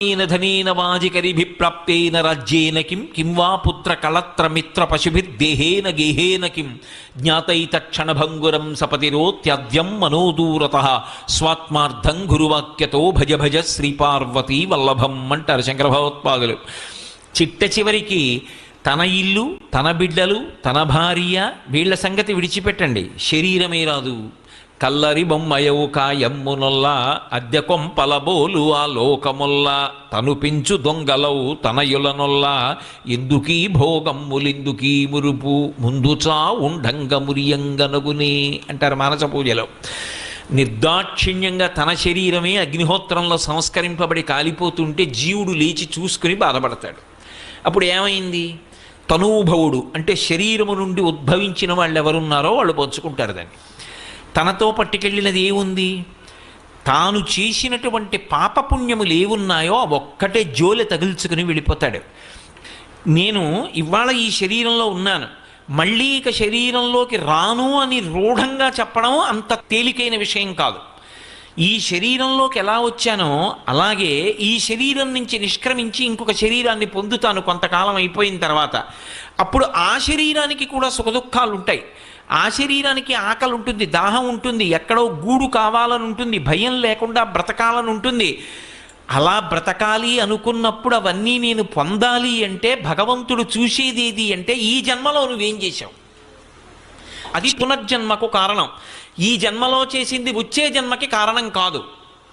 ధనేన వాజికరిభిప్రాప్తేన రాజ్యేన కిం వా పుత్ర కళత్ర మిత్ర పశుభిర్దేహేన గేహేన కిం జ్ఞాతైతక్షణభంగురం సపతిరోత్యద్యం మనోదూరతః స్వాత్మార్థం గురువాక్యతో భజ భజ శ్రీపార్వతీ వల్లభం అంటారు శంకర భగవత్పాదులు. చిట్ట చివరికి తన ఇల్లు, తన బిడ్డలు, తన భార్య, వీళ్ల సంగతి విడిచిపెట్టండి, శరీరమే రాదు. కల్లరి బొమ్మయవు కాయమ్మునొల్లా అద్దె కొంపలబోలు ఆ లోకముల్లా తను పెంచు దొంగలవు తనయులనొల్లా ఎందుకీ భోగమ్ములిందుకీ మురుపు ముందుచా ఉండంగ మురియంగనగునే అంటారు మానస పూజలో. నిర్దాక్షిణ్యంగా తన శరీరమే అగ్నిహోత్రంలో సంస్కరింపబడి కాలిపోతుంటే జీవుడు లేచి చూసుకుని బాధపడతాడు. అప్పుడు ఏమైంది? తనూభవుడు అంటే శరీరము నుండి ఉద్భవించిన వాళ్ళు ఎవరున్నారో వాళ్ళు పంచుకుంటారు దాన్ని. తనతో పట్టుకెళ్ళినది ఏముంది? తాను చేసినటువంటి పాపపుణ్యములు ఏమున్నాయో ఆ ఒక్కటే జోలె తగిల్చుకుని వెళ్ళిపోతాడు. నేను ఇవాళ ఈ శరీరంలో ఉన్నాను, మళ్ళీ ఇక శరీరంలోకి రాను అని రూఢంగా చెప్పడం అంత తేలికైన విషయం కాదు. ఈ శరీరంలోకి ఎలా వచ్చానో అలాగే ఈ శరీరం నుంచి నిష్క్రమించి ఇంకొక శరీరాన్ని పొందుతాను కొంతకాలం అయిపోయిన తర్వాత. అప్పుడు ఆ శరీరానికి కూడా సుఖదుఖాలు ఉంటాయి. ఆ శరీరానికి ఆకలి ఉంటుంది, దాహం ఉంటుంది, ఎక్కడో గూడు కావాలని ఉంటుంది, భయం లేకుండా బ్రతకాలని ఉంటుంది. అలా బ్రతకాలి అనుకున్నప్పుడు అవన్నీ నేను పొందాలి అంటే భగవంతుడు చూసేది ఏది అంటే ఈ జన్మలో నువ్వేం చేశావు, అది పునర్జన్మకు కారణం. ఈ జన్మలో చేసింది వచ్చే జన్మకి కారణం కాదు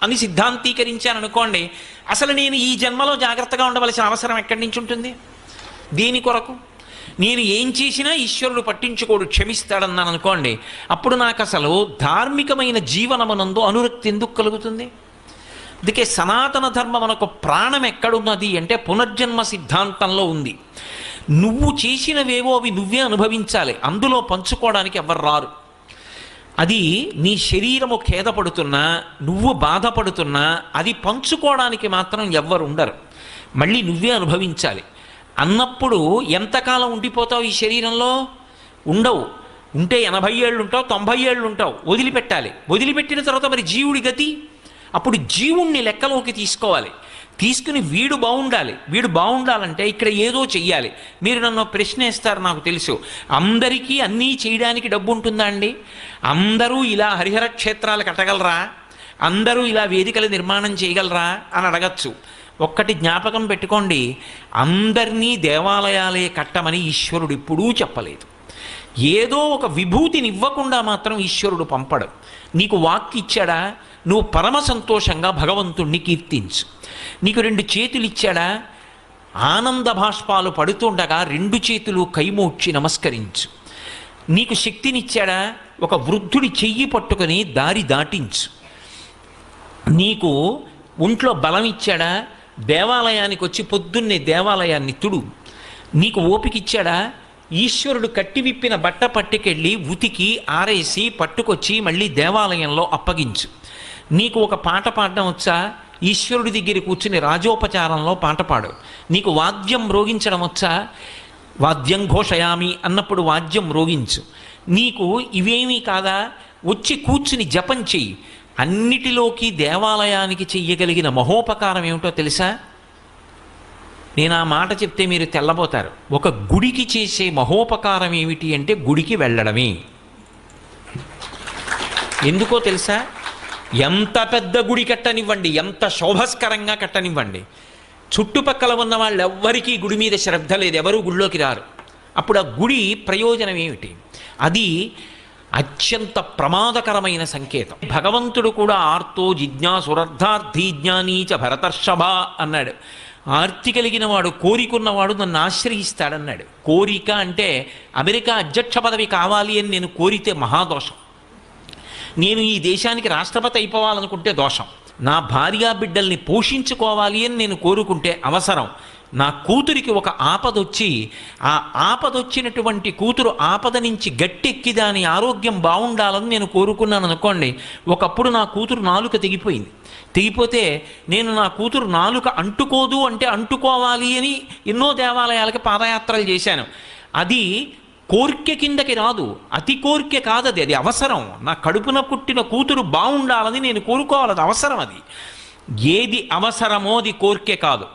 అని సిద్ధాంతీకరించాననుకోండి, అసలు నేను ఈ జన్మలో జాగ్రత్తగా ఉండవలసిన అవసరం ఎక్కడి నుంచి ఉంటుంది? దీని కొరకు నేను ఏం చేసినా ఈశ్వరుడు పట్టించుకోడు, క్షమిస్తాడన్నాను అనుకోండి, అప్పుడు నాకు అసలు ధార్మికమైన జీవనమునందు అనురక్తి ఎందుకు కలుగుతుంది? అందుకే సనాతన ధర్మం మనకు ప్రాణం ఎక్కడున్నది అంటే పునర్జన్మ సిద్ధాంతంలో ఉంది. నువ్వు చేసినవేవో అవి నువ్వే అనుభవించాలి, అందులో పంచుకోవడానికి ఎవరు రారు. అది నీ శరీరము ఖేదపడుతున్నా, నువ్వు బాధపడుతున్నా అది పంచుకోవడానికి మాత్రం ఎవ్వరు ఉండరు, మళ్ళీ నువ్వే అనుభవించాలి. అన్నప్పుడు ఎంతకాలం ఉండిపోతావు ఈ శరీరంలో? ఉండవు. ఉంటే 80 ఏళ్ళు ఉంటావు, 90 ఏళ్ళు ఉంటావు, వదిలిపెట్టాలి. వదిలిపెట్టిన తర్వాత మరి జీవుడి గతి? అప్పుడు జీవుణ్ణి లెక్కలోకి తీసుకోవాలి. తీసుకుని వీడు బాగుండాలి. వీడు బాగుండాలంటే ఇక్కడ ఏదో చెయ్యాలి. మీరు నన్ను ప్రశ్న వేస్తారు, నాకు తెలుసు. అందరికీ అన్నీ చేయడానికి డబ్బు ఉంటుందా అండి? అందరూ ఇలా హరిహర క్షేత్రాలు కట్టగలరా? అందరూ ఇలా వేదికలు నిర్మాణం చేయగలరా అని అడగచ్చు. ఒక్కటి జ్ఞాపకం పెట్టుకోండి, అందరినీ దేవాలయాలే కట్టమని ఈశ్వరుడు ఎప్పుడూ చెప్పలేదు. ఏదో ఒక విభూతిని ఇవ్వకుండా మాత్రం ఈశ్వరుడు పంపడు. నీకు వాక్కు ఇచ్చాడా? నువ్వు పరమ సంతోషంగా భగవంతుణ్ణి కీర్తించు. నీకు 2 చేతులు ఇచ్చాడా? ఆనంద భాష్పాలు పడుతుండగా 2 చేతులు కైమోడ్చి నమస్కరించు. నీకు శక్తినిచ్చాడా? ఒక వృద్ధుడి చెయ్యి పట్టుకొని దారి దాటించు. నీకు ఒంట్లో బలం ఇచ్చాడా? దేవాలయానికి వచ్చి పొద్దున్నే దేవాలయాన్ని తుడు. నీకు ఓపిక ఇచ్చాడా? ఈశ్వరుడు కట్టి విప్పిన బట్ట పట్టుకెళ్ళి ఉతికి ఆరేసి పట్టుకొచ్చి మళ్ళీ దేవాలయంలో అప్పగించు. నీకు ఒక పాట పాడడం వచ్చా? ఈశ్వరుడి దగ్గర కూర్చుని రాజోపచారంలో పాట పాడు. నీకు వాద్యం మ్రోగించడం వచ్చా? వాద్యం ఘోషయామి అన్నప్పుడు వాద్యం మ్రోగించు. నీకు ఇవేమీ కాదా? వచ్చి కూర్చుని జపం చెయ్యి. అన్నిటిలోకి దేవాలయానికి చెయ్యగలిగిన మహోపకారం ఏమిటో తెలుసా? నేను ఆ మాట చెప్తే మీరు తెల్లబోతారు. ఒక గుడికి చేసే మహోపకారం ఏమిటి అంటే గుడికి వెళ్ళడమే. ఎందుకో తెలుసా? ఎంత పెద్ద గుడి కట్టనివ్వండి, ఎంత శోభస్కరంగా కట్టనివ్వండి, చుట్టుపక్కల ఉన్న వాళ్ళు ఎవ్వరికీ గుడి మీద శ్రద్ధ లేదు, ఎవరూ గుడిలోకి రారు. అప్పుడు ఆ గుడి ప్రయోజనం ఏమిటి? అది అత్యంత ప్రమాదకరమైన సంకేతం. భగవంతుడు కూడా ఆర్తో జిజ్ఞాసురర్థార్థీ జ్ఞానీచ భరతర్షభ అన్నాడు. ఆర్తి కలిగిన వాడు, కోరికున్నవాడు నన్ను ఆశ్రయిస్తాడన్నాడు. కోరిక అంటే అమెరికా అధ్యక్ష పదవి కావాలి అని నేను కోరితే మహాదోషం. నేను ఈ దేశానికి రాష్ట్రపతి అయిపోవాలనుకుంటే దోషం. నా భార్యా బిడ్డల్ని పోషించుకోవాలి అని నేను కోరుకుంటే అవసరం. నా కూతురికి ఒక ఆపదొచ్చి ఆ ఆపదొచ్చినటువంటి కూతురు ఆపద నుంచి గట్టెక్కి దాని ఆరోగ్యం బాగుండాలని నేను కోరుకున్నాను అనుకోండి. ఒకప్పుడు నా కూతురు నాలుక తెగిపోయింది. తెగిపోతే నేను నా కూతురు నాలుక అంటుకోదు అంటే అంటుకోవాలి అని ఎన్నో దేవాలయాలకి పాదయాత్రలు చేశాను. అది కోర్కె కిందకి రాదు, అతి కోర్కె కాదది, అది అవసరం. నా కడుపున పుట్టిన కూతురు బాగుండాలని నేను కోరుకోవాలి, అది అవసరం. అది ఏది అవసరమో అది కోరికే కాదు,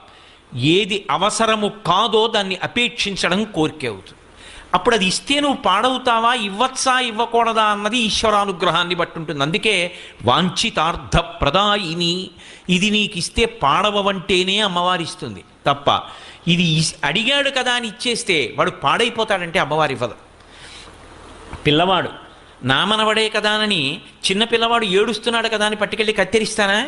ఏది అవసరము కాదో దాన్ని అపేక్షించడం కోరికే అవుతుంది. అప్పుడు అది ఇస్తే నువ్వు పాడవుతావా, ఇవ్వచ్చా ఇవ్వకూడదా అన్నది ఈశ్వరానుగ్రహాన్ని బట్టి ఉంటుంది. అందుకే వాంఛితార్థ ప్రదాయిని, ఇది నీకు ఇస్తే పాడవంటేనే అమ్మవారి ఇస్తుంది తప్ప ఇది అడిగాడు కదా అని ఇచ్చేస్తే వాడు పాడైపోతాడంటే అమ్మవారి ఇవ్వదు. పిల్లవాడు నా మనవడే కదా అని చిన్న పిల్లవాడు ఏడుస్తున్నాడు కదా అని పట్టుకెళ్ళి కత్తిరిస్తానా?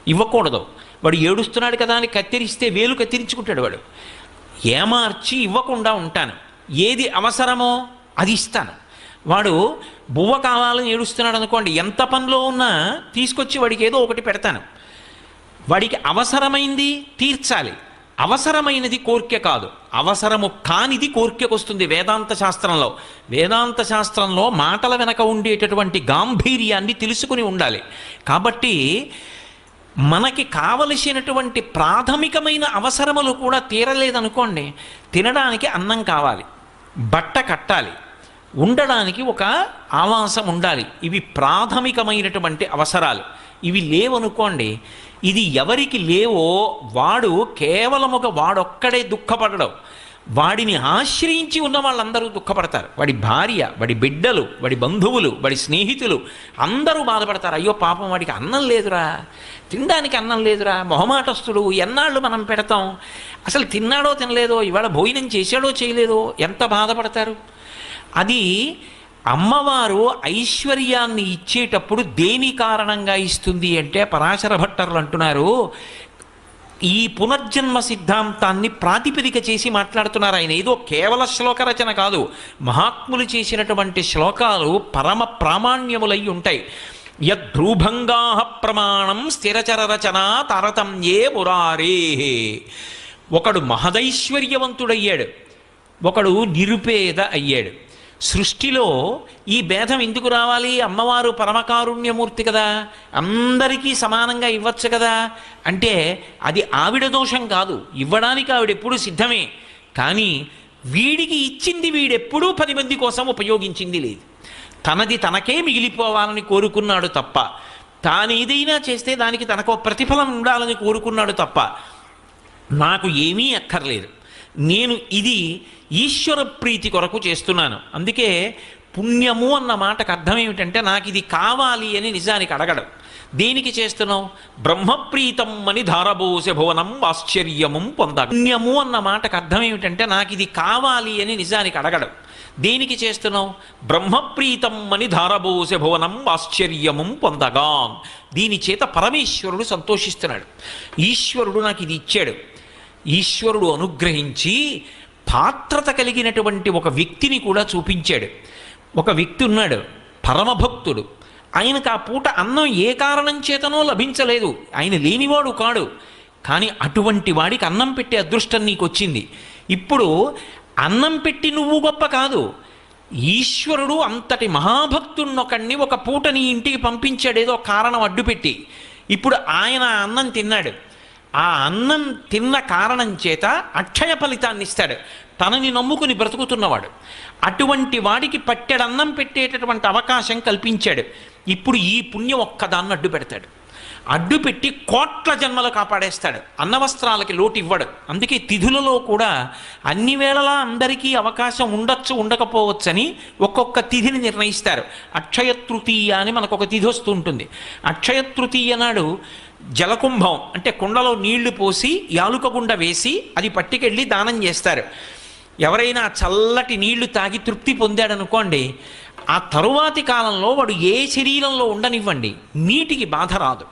ఇవ్వకూడదు. వాడు ఏడుస్తున్నాడు కదా అని కత్తిరిస్తే వేలు కత్తిరించుకుంటాడు వాడు. ఏమార్చి ఇవ్వకుండా ఉంటాను, ఏది అవసరమో అది ఇస్తాను. వాడు బువ్వ కావాలని ఏడుస్తున్నాడు అనుకోండి, ఎంత పనిలో ఉన్నా తీసుకొచ్చి వాడికి ఏదో ఒకటి పెడతాను. వాడికి అవసరమైంది తీర్చాలి, అవసరమైనది కోరిక కాదు, అవసరము కానిది కోరికకు వస్తుంది. వేదాంత శాస్త్రంలో మాటల వెనక ఉండేటటువంటి గాంభీర్యాన్ని తెలుసుకుని ఉండాలి. కాబట్టి మనకి కావలసినటువంటి ప్రాథమికమైన అవసరములు కూడా తీరలేదనుకోండి, తినడానికి అన్నం కావాలి, బట్ట కట్టాలి, ఉండడానికి ఒక ఆవాసం ఉండాలి. ఇవి ప్రాథమికమైనటువంటి అవసరాలు. ఇవి లేవనుకోండి, ఇది ఎవరికి లేవో వాడు కేవలముగా వాడొక్కడే దుఃఖపడడం, వాడిని ఆశ్రయించి ఉన్న వాళ్ళందరూ దుఃఖపడతారు. వాడి భార్య, వాడి బిడ్డలు, వాడి బంధువులు, వాడి స్నేహితులు అందరూ బాధపడతారు. అయ్యో పాపం వాడికి అన్నం లేదురా, తినడానికి అన్నం లేదురా, మొహమాటస్తుడు, ఎన్నాళ్ళు మనం పెడతాం, అసలు తిన్నాడో తినలేదో, ఇవాళ భోజనం చేశాడో చేయలేదో, ఎంత బాధపడతారు. అది అమ్మవారు ఐశ్వర్యాన్ని ఇచ్చేటప్పుడు దేని కారణంగా ఇస్తుంది అంటే పరాశర భట్టర్లు అంటున్నారు, ఈ పునర్జన్మ సిద్ధాంతాన్ని ప్రాతిపదిక చేసి మాట్లాడుతున్నారు ఆయన. ఏదో కేవల శ్లోక రచన కాదు, మహాత్ములు చేసినటువంటి శ్లోకాలు పరమ ప్రామాణ్యములై ఉంటాయి. యద్భ్రూభంగా ప్రమాణం స్థిరచర రచన తారతమ్యే మురారే. ఒకడు మహదైశ్వర్యవంతుడయ్యాడు, ఒకడు నిరుపేద అయ్యాడు. సృష్టిలో ఈ భేదం ఎందుకు రావాలి? అమ్మవారు పరమకారుణ్యమూర్తి కదా, అందరికీ సమానంగా ఇవ్వచ్చు కదా అంటే అది ఆవిడ దోషం కాదు. ఇవ్వడానికి ఆవిడ ఎప్పుడూ సిద్ధమే. కానీ వీడికి ఇచ్చింది వీడెప్పుడూ 10 మంది కోసం ఉపయోగించింది లేదు. తనది తనకే మిగిలిపోవాలని కోరుకున్నాడు తప్ప, తాను ఏదైనా చేస్తే దానికి తనకు ప్రతిఫలం ఉండాలని కోరుకున్నాడు తప్ప నాకు ఏమీ అక్కర్లేదు, నేను ఇది ఈశ్వర ప్రీతి కొరకు చేస్తున్నాను. అందుకే పుణ్యము అన్న మాటకు అర్థం ఏమిటంటే నాకు ఇది కావాలి అని నిజానికి అడగడం. దేనికి చేస్తున్నావు? బ్రహ్మప్రీతం అని ధారబోసే భువనం ఆశ్చర్యము పొంద. పుణ్యము అన్న మాటకు అర్థం ఏమిటంటే నాకు ఇది కావాలి అని నిజానికి అడగడం. దేనికి చేస్తున్నావు? బ్రహ్మప్రీతం అని ధారబోసే భువనం ఆశ్చర్యము పొందగా. దీని చేత పరమేశ్వరుడు సంతోషిస్తున్నాడు. ఈశ్వరుడు నాకు ఇది ఇచ్చాడు. ఈశ్వరుడు అనుగ్రహించి పాత్రత కలిగినటువంటి ఒక వ్యక్తిని కూడా చూపించాడు. ఒక వ్యక్తి ఉన్నాడు, పరమభక్తుడు. ఆయనకు ఆ పూట అన్నం ఏ కారణం చేతనో లభించలేదు, ఆయన లేనివాడు కాడు. కానీ అటువంటి వాడికి అన్నం పెట్టే అదృష్టం నీకు వచ్చింది. ఇప్పుడు అన్నం పెట్టి నువ్వు గొప్ప కాదు, ఈశ్వరుడు అంతటి మహాభక్తున్నొకడిని ఒక పూట నీ ఇంటికి పంపించాడు ఏదో కారణం అడ్డుపెట్టి. ఇప్పుడు ఆయన అన్నం తిన్నాడు, ఆ అన్నం తిన్న కారణం చేత అక్షయ ఫలితాన్ని ఇస్తాడు. తనని నమ్ముకుని బ్రతుకుతున్నవాడు అటువంటి వాడికి పట్టెడన్నం పెట్టేటటువంటి అవకాశం కల్పించాడు. ఇప్పుడు ఈ పుణ్యం ఒక్కదాన్ని అడ్డు పెడతాడు, అడ్డుపెట్టి కోట్ల జన్మలు కాపాడేస్తాడు. అన్నవస్త్రాలకి లోటు ఇవ్వడు. అందుకే తిథులలో కూడా అన్ని వేళలా అందరికీ అవకాశం ఉండొచ్చు ఉండకపోవచ్చని ఒక్కొక్క తిథిని నిర్ణయిస్తారు. అక్షయ తృతీయ అని మనకు ఒక తిథి వస్తూ ఉంటుంది. అక్షయ తృతీయ నాడు జలకుంభం అంటే కుండలో నీళ్లు పోసి యాలుక గుండ వేసి అది పట్టుకెళ్ళి దానం చేస్తారు. ఎవరైనా చల్లటి నీళ్లు తాగి తృప్తి పొందాడనుకోండి, ఆ తరువాతి కాలంలో వాడు ఏ శరీరంలో ఉండనివ్వండి నీటికి బాధ రాదు.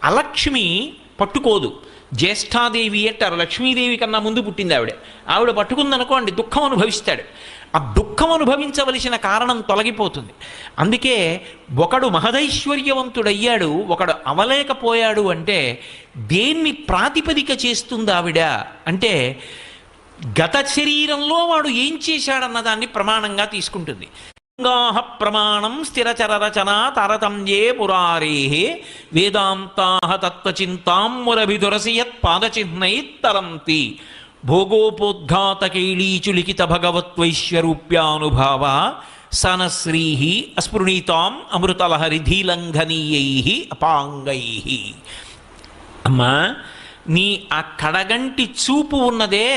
అలక్ష్మి పట్టుకోదు. జ్యేష్ఠాదేవి అంటారు, లక్ష్మీదేవి కన్నా ముందు పుట్టింది ఆవిడ పట్టుకుందనుకోండి దుఃఖం అనుభవిస్తాడు. ఆ దుఃఖం అనుభవించవలసిన కారణం తొలగిపోతుంది. అందుకే ఒకడు మహదైశ్వర్యవంతుడయ్యాడు, ఒకడు అవలేకపోయాడు అంటే దేన్ని ప్రాతిపదిక చేస్తుంది ఆవిడ అంటే గత శరీరంలో వాడు ఏం చేశాడన్నదాన్ని ప్రమాణంగా తీసుకుంటుంది. ప్రమాణం స్థిరచర రచన తారతమ్యే పురారే వేదాంతా తత్వచింతాం మురభిదురసియత్ పాదచిహ్నైత్తరంతి భోగోపోద్ఘాతకైళీచులిఖిత భగవత్వైశ్వరూప్యానుభావ సనశ్రీ అస్పృణీతాం అమృతలహరిధీలంఘనీయై అపాంగై. అమ్మా, నీ ఆ కడగంటి చూపు ఉన్నదే,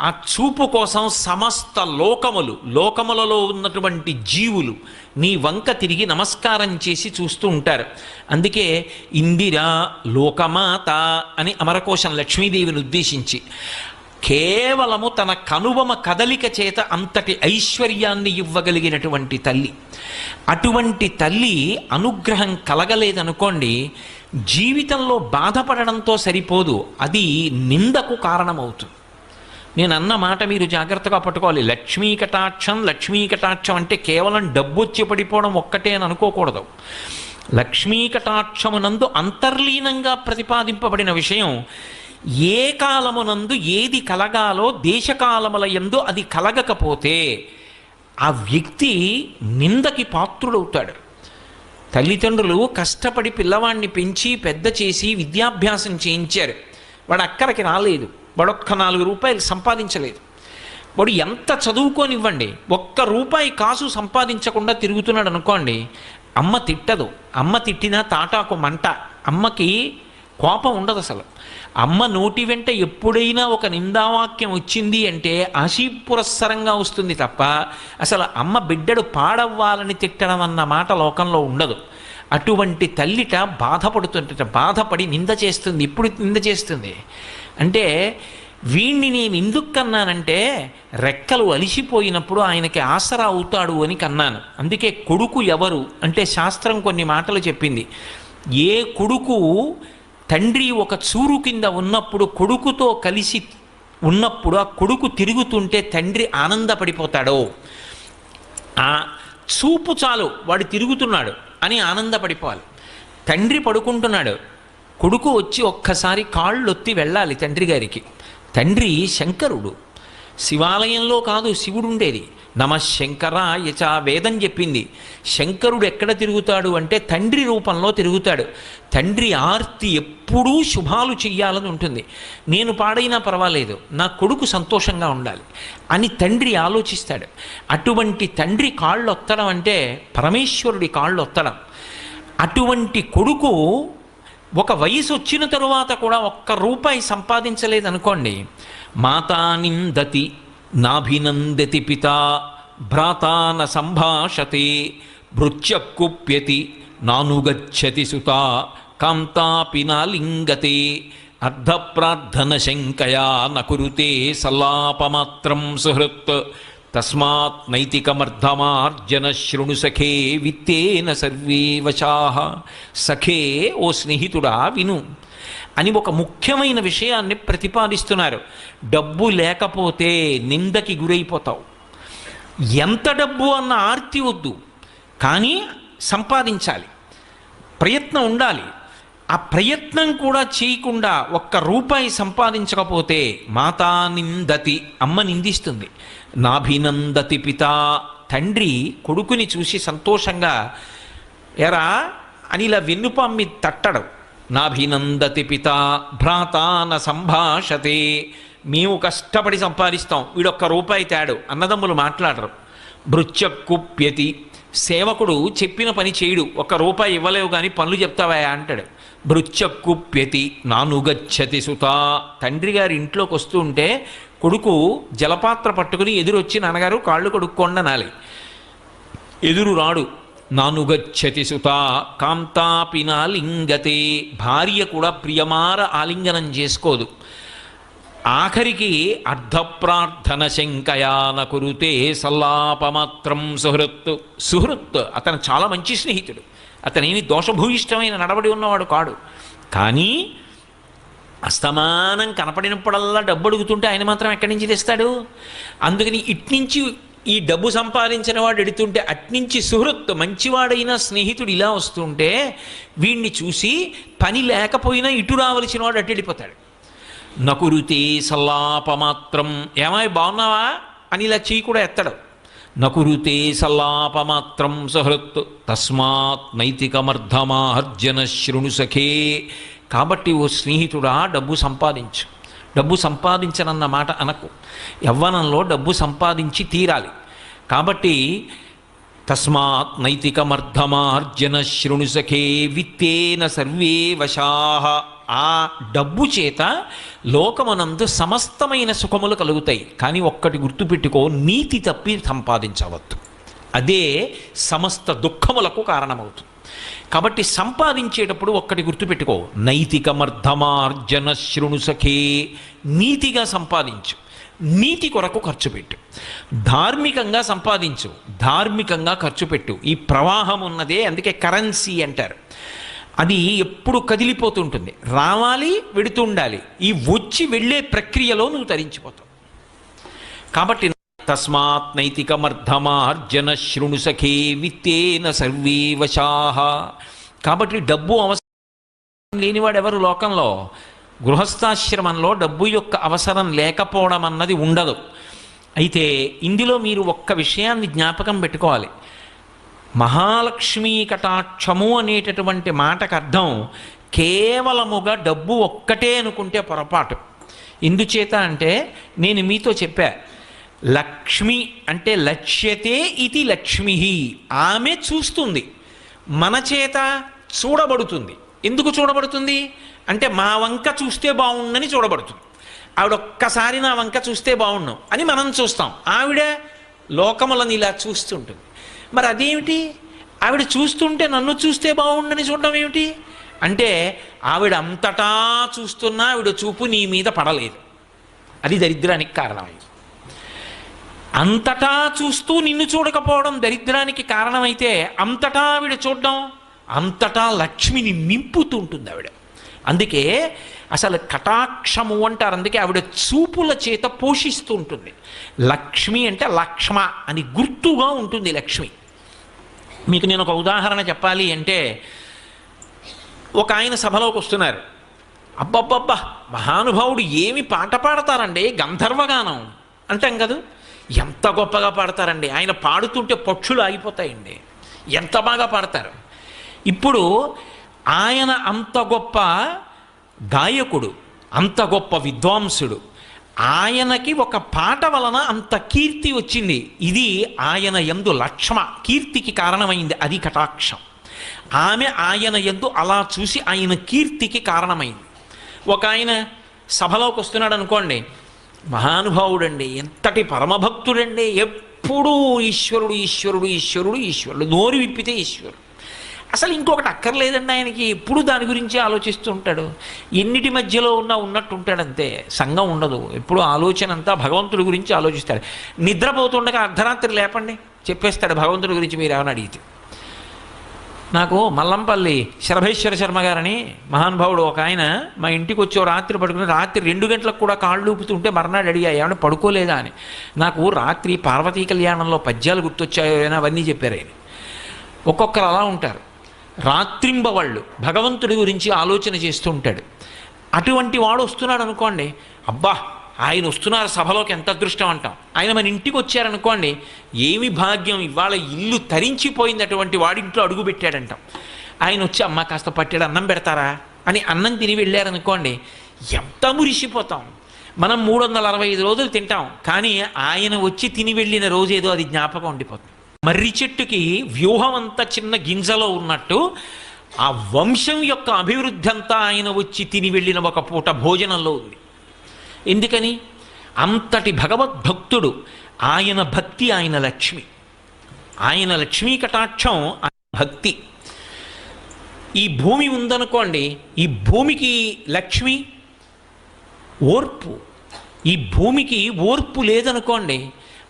ఆ చూపు కోసం సమస్త లోకములలో ఉన్నటువంటి జీవులు నీ వంక తిరిగి నమస్కారం చేసి చూస్తూ ఉంటారు. అందుకే ఇందిరా లోకమాత అని అమరకోశం లక్ష్మీదేవిని ఉద్దేశించి కేవలము తన కనుబొమ కదలిక చేత అంతటి ఐశ్వర్యాన్ని ఇవ్వగలిగినటువంటి తల్లి. అటువంటి తల్లి అనుగ్రహం కలగలేదనుకోండి, జీవితంలో బాధపడడంతో సరిపోదు, అది నిందకు కారణమవుతుంది. నేను అన్న మాట మీరు జాగ్రత్తగా పట్టుకోవాలి. లక్ష్మీ కటాక్షం అంటే కేవలం డబ్బు వచ్చి పడిపోవడం ఒక్కటే అని అనుకోకూడదు. లక్ష్మీ కటాక్షమునందు అంతర్లీనంగా ప్రతిపాదింపబడిన విషయం, ఏ కాలమునందు ఏది కలగాలో దేశకాలముల యందు అది కలగకపోతే ఆ వ్యక్తి నిందకి పాత్రుడవుతాడు. తల్లిదండ్రులు కష్టపడి పిల్లవాడిని పెంచి పెద్ద చేసి విద్యాభ్యాసం చేయించారు, వాడు అక్కడికి రాలేదు, వాడొక్క 4 రూపాయలు సంపాదించలేదు, వాడు ఎంత చదువుకోనివ్వండి, ఒక్క రూపాయి కాసు సంపాదించకుండా తిరుగుతున్నాడు అనుకోండి, అమ్మ తిట్టదు. అమ్మ తిట్టినా తాటాకు మంట, అమ్మకి కోపం ఉండదు అసలు. అమ్మ నోటి వెంట ఎప్పుడైనా ఒక నిందావాక్యం వచ్చింది అంటే ఆశీపురస్సరంగా వస్తుంది తప్ప అసలు అమ్మ బిడ్డడు పాడవ్వాలని తిట్టడం అన్న మాట లోకంలో ఉండదు. అటువంటి తల్లిట బాధపడి నింద చేస్తుంది. ఇప్పుడు నింద చేస్తుంది అంటే, వీణ్ణి నేను ఎందుకు కన్నానంటే రెక్కలు అలిసిపోయినప్పుడు ఆయనకి ఆసరా అవుతాడు అని కన్నాను. అందుకే కొడుకు ఎవరు అంటే శాస్త్రం కొన్ని మాటలు చెప్పింది. ఏ కొడుకు తండ్రి ఒక చూరు కింద ఉన్నప్పుడు కొడుకుతో కలిసి ఉన్నప్పుడు ఆ కొడుకు తిరుగుతుంటే తండ్రి ఆనందపడిపోతాడో, ఆ చూపు చాలు వాడు తిరుగుతున్నాడు అని ఆనందపడిపోవాలి. తండ్రి పడుకుంటున్నాడు, కొడుకు వచ్చి ఒక్కసారి కాళ్ళొత్తి వెళ్ళాలి తండ్రి గారికి. తండ్రి శంకరుడు, శివాలయంలో కాదు శివుడు ఉండేది. నమశంకరాయ చ వేదం చెప్పింది. శంకరుడు ఎక్కడ తిరుగుతాడు అంటే తండ్రి రూపంలో తిరుగుతాడు. తండ్రి ఆర్తి ఎప్పుడూ శుభాలు చెయ్యాలని ఉంటుంది. నేను పాడైనా పర్వాలేదు, నా కొడుకు సంతోషంగా ఉండాలి అని తండ్రి ఆలోచిస్తాడు. అటువంటి తండ్రి కాళ్ళు ఒత్తడం అంటే పరమేశ్వరుడి కాళ్ళు ఒత్తడం. అటువంటి కొడుకు ఒక వయసు వచ్చిన తరువాత కూడా ఒక్క రూపాయి సంపాదించలేదనుకోండి, మాతా నిందతి నాభినందతి పితా భ్రాతాన సంభాషతే భృత్యకుప్యతి నానుగచ్చతి సుతా కాంతాపి నాలింగతే అర్ధప్రార్థన శంకయా నకురుతే సల్లాపమాత్రం సుహృత్ తస్మాత్ నైతికమర్ధమార్జన శృణు సఖే విత్తేన సర్వే వశాః. సఖే, ఓ స్నేహితుడా విను అని ఒక ముఖ్యమైన విషయాన్ని ప్రతిపాదిస్తున్నారు. డబ్బు లేకపోతే నిందకి గురైపోతావు. ఎంత డబ్బు అన్న ఆర్తి వద్దు, కానీ సంపాదించాలి, ప్రయత్నం ఉండాలి. ఆ ప్రయత్నం కూడా చేయకుండా ఒక్క రూపాయి సంపాదించకపోతే మాతా నిందతి, అమ్మ నిందిస్తుంది. నాభినందతి పితా, తండ్రి కొడుకుని చూసి సంతోషంగా ఎరా అని ఇలా వెన్నుపామ్మి తట్టడం. నాభినందతి పితా భ్రాతాన సంభాషతే, మేము కష్టపడి సంపాదిస్తాం, వీడొక్క రూపాయి తేడు, అన్నదమ్ములు మాట్లాడరు. భృత్యకుప్యతి, సేవకుడు చెప్పిన పని చేయడు, ఒక్క రూపాయి ఇవ్వలేవు కానీ పనులు చెప్తావా అంటాడు. భృత్యకుప్యతి నానుగచ్చతి సుతా, తండ్రి గారి ఇంట్లోకి వస్తూ ఉంటే కొడుకు జలపాత్ర పట్టుకుని ఎదురొచ్చి నాన్నగారు కాళ్ళు కడుక్కోండి అనాలి. ఎదురు రాడు. నానుగచ్చతి సుతా కాంతాపి నాలింగతే, భార్య కూడా ప్రియమార ఆలింగనం చేసుకోదు. ఆఖరికి అర్ధప్రార్థన శంకయాన కురుతే సల్లాపమాత్రం సుహృత్, అతను చాలా మంచి స్నేహితుడు, అతనేమి దోషభూయిష్టమైన నడవడి ఉన్నవాడు కాడు. కానీ అస్తమానం కనపడినప్పుడల్లా డబ్బు అడుగుతుంటే ఆయన మాత్రం ఎక్కడి నుంచి తెస్తాడు? అందుకని ఇట్నుంచి ఈ డబ్బు సంపాదించిన వాడు ఎడుతుంటే అట్నుంచి సుహృత్ మంచివాడైన స్నేహితుడు ఇలా వస్తుంటే వీణ్ణి చూసి పని లేకపోయినా ఇటు రావలసిన వాడు అటు వెళ్ళిపోతాడు. నకురుతే సల్లాపమాత్రం, ఏమాయి బాగున్నావా అని ఇలా చెయ్యి కూడా ఎత్తడం. నకురుతే సల్లాపమాత్రం సుహృత్ తస్మాత్ నైతికమర్ధమార్జన శృణు సఖే. కాబట్టి ఓ స్నేహితుడా, డబ్బు సంపాదించు. డబ్బు సంపాదించనన్న మాట అనకు. యవ్వనంలో డబ్బు సంపాదించి తీరాలి. కాబట్టి తస్మాత్ నైతికమర్ధమార్జన శృణు సఖే విత్తేన సర్వే వశాః. ఆ డబ్బు చేత లోకమునందు సమస్తమైన సుఖములు కలుగుతాయి. కానీ ఒక్కటి గుర్తుపెట్టుకో, నీతి తప్పి సంపాదించవద్దు. అదే సమస్త దుఃఖములకు కారణమవుతుంది. కాబట్టి సంపాదించేటప్పుడు ఒక్కటి గుర్తుపెట్టుకో, నైతికమర్థమార్జన శృణు సఖే. నీతిగా సంపాదించు, నీతి కొరకు ఖర్చు పెట్టు. ధార్మికంగా సంపాదించు, ధార్మికంగా ఖర్చు పెట్టు. ఈ ప్రవాహం ఉన్నదే, అందుకే కరెన్సీ అంటారు. అది ఎప్పుడు కదిలిపోతుంటుంది, రావాలి వెడుతూ ఉండాలి. ఈ వచ్చి వెళ్ళే ప్రక్రియలో నువ్వు తరించిపోతావు. కాబట్టి తస్మాత్ నైతికమర్థమార్జన శృణు సఖే విత్తేన సర్వే వశాః. కాబట్టి డబ్బు అవసరం లేనివాడు ఎవరు లోకంలో? గృహస్థాశ్రమంలో డబ్బు యొక్క అవసరం లేకపోవడం అన్నది ఉండదు. అయితే ఇందులో మీరు ఒక్క విషయాన్ని జ్ఞాపకం పెట్టుకోవాలి. మహాలక్ష్మీ కటాక్షము అనేటటువంటి మాటకు అర్థం కేవలముగా డబ్బు ఒక్కటే అనుకుంటే పొరపాటు. ఎందుచేత అంటే నేను మీతో చెప్పా, లక్ష్మి అంటే లక్ష్యతే ఇది లక్ష్మి. ఆమె చూస్తుంది, మన చేత చూడబడుతుంది. ఎందుకు చూడబడుతుంది అంటే మా వంక చూస్తే బాగుండని చూడబడుతుంది. ఆవిడ ఒక్కసారి నా వంక చూస్తే బాగుండు అని మనం చూస్తాం, ఆవిడ లోకములను ఇలా చూస్తుంటుంది. మరి అదేమిటి? ఆవిడ చూస్తుంటే నన్ను చూస్తే బాగుండని చూడడం ఏమిటి అంటే, ఆవిడ అంతటా చూస్తున్నా ఆవిడ చూపు నీ మీద పడలేదు. అది దరిద్రానికి కారణమైంది. అంతటా చూస్తూ నిన్ను చూడకపోవడం దరిద్రానికి కారణమైతే, అంతటా ఆవిడ చూడడం, అంతటా లక్ష్మిని నింపుతుంటుంది ఆవిడ. అందుకే అసలు కటాక్షము అంటారు. అందుకే ఆవిడ చూపుల చేత పోషిస్తూ ఉంటుంది. లక్ష్మి అంటే లక్ష్మ అని గుర్తుగా ఉంటుంది లక్ష్మి. మీకు నేను ఒక ఉదాహరణ చెప్పాలి అంటే, ఒక ఆయన సభలోకి వస్తున్నారు. అబ్బబ్బబ్బా, మహానుభావుడు ఏమి పాట పాడతారండి, గంధర్వగానం అంటాం కదా. ఎంత గొప్పగా పాడతారండి, ఆయన పాడుతుంటే పక్షులు ఆగిపోతాయండి, ఎంత బాగా పాడతారు. ఇప్పుడు ఆయన అంత గొప్ప గాయకుడు, అంత గొప్ప విద్వాంసుడు, ఆయనకి ఒక పాట వలన అంత కీర్తి వచ్చింది. ఇది ఆయన యందు లక్ష్మ కీర్తికి కారణమైంది, అది కటాక్షం. ఆమె ఆయన యందు అలా చూసి ఆయన కీర్తికి కారణమైంది. ఒక ఆయన సభలోకి వస్తున్నాడు అనుకోండి, మహానుభావుడండి, ఎంతటి పరమభక్తుడండి, ఎప్పుడూ ఈశ్వరుడు ఈశ్వరుడు ఈశ్వరుడు ఈశ్వరుడు, నోరు విప్పితే ఈశ్వరుడు, అసలు ఇంకొకటి అక్కర్లేదండి ఆయనకి, ఎప్పుడు దాని గురించి ఆలోచిస్తూ ఉంటాడు. ఎన్నిటి మధ్యలో ఉన్నట్టు ఉంటాడంతే, సంఘం ఉండదు, ఎప్పుడు ఆలోచన అంతా భగవంతుడి గురించి ఆలోచిస్తాడు. నిద్రపోతుండగా అర్ధరాత్రి లేపండి చెప్పేస్తాడు భగవంతుడి గురించి మీరు ఏమైనా అడిగితే. నాకు మల్లంపల్లి శరభేశ్వర శర్మ గారని మహానుభావుడు ఒక ఆయన మా ఇంటికి వచ్చి రాత్రి పడుకుని, రాత్రి 2 గంటలకు కూడా కాళ్ళు ఊపుతుంటే మర్నాడు అడిగా ఏమైనా పడుకోలేదా అని. నాకు రాత్రి పార్వతీ కళ్యాణంలో పద్యాలు గుర్తొచ్చాయో అని అవన్నీ చెప్పారు ఆయన. ఒక్కొక్కరు అలా ఉంటారు, రాత్రింబవళ్ళు భగవంతుడి గురించి ఆలోచన చేస్తూ ఉంటాడు. అటువంటి వాడు వస్తున్నాడు అనుకోండి, అబ్బా ఆయన వస్తున్నారు సభలోకి, ఎంత అదృష్టం అంటాం. ఆయన మన ఇంటికి వచ్చారనుకోండి, ఏమి భాగ్యం, ఇవాళ ఇల్లు తరించిపోయింది, అటువంటి వాడింట్లో అడుగు పెట్టాడంటాం. ఆయన వచ్చి అమ్మ కాస్త పట్టెడు అన్నం పెడతారా అని అన్నం తిని వెళ్ళారనుకోండి, ఎంత మురిసిపోతాం. మనం 365 రోజులు తింటాం, కానీ ఆయన వచ్చి తిని వెళ్ళిన రోజు ఏదో అది జ్ఞాపకం ఉండిపోతుంది. మర్రి చెట్టుకి వ్యూహం అంతా చిన్న గింజలో ఉన్నట్టు ఆ వంశం యొక్క అభివృద్ధి అంతా ఆయన వచ్చి తిని వెళ్ళిన ఒక పూట భోజనంలో ఉంది. ఎందుకని? అంతటి భగవద్భక్తుడు ఆయన. భక్తి ఆయన లక్ష్మి, ఆయన లక్ష్మీ కటాక్షం ఆయన భక్తి. ఈ భూమి ఉందనుకోండి, ఈ భూమికి లక్ష్మి ఓర్పు. ఈ భూమికి ఓర్పు లేదనుకోండి,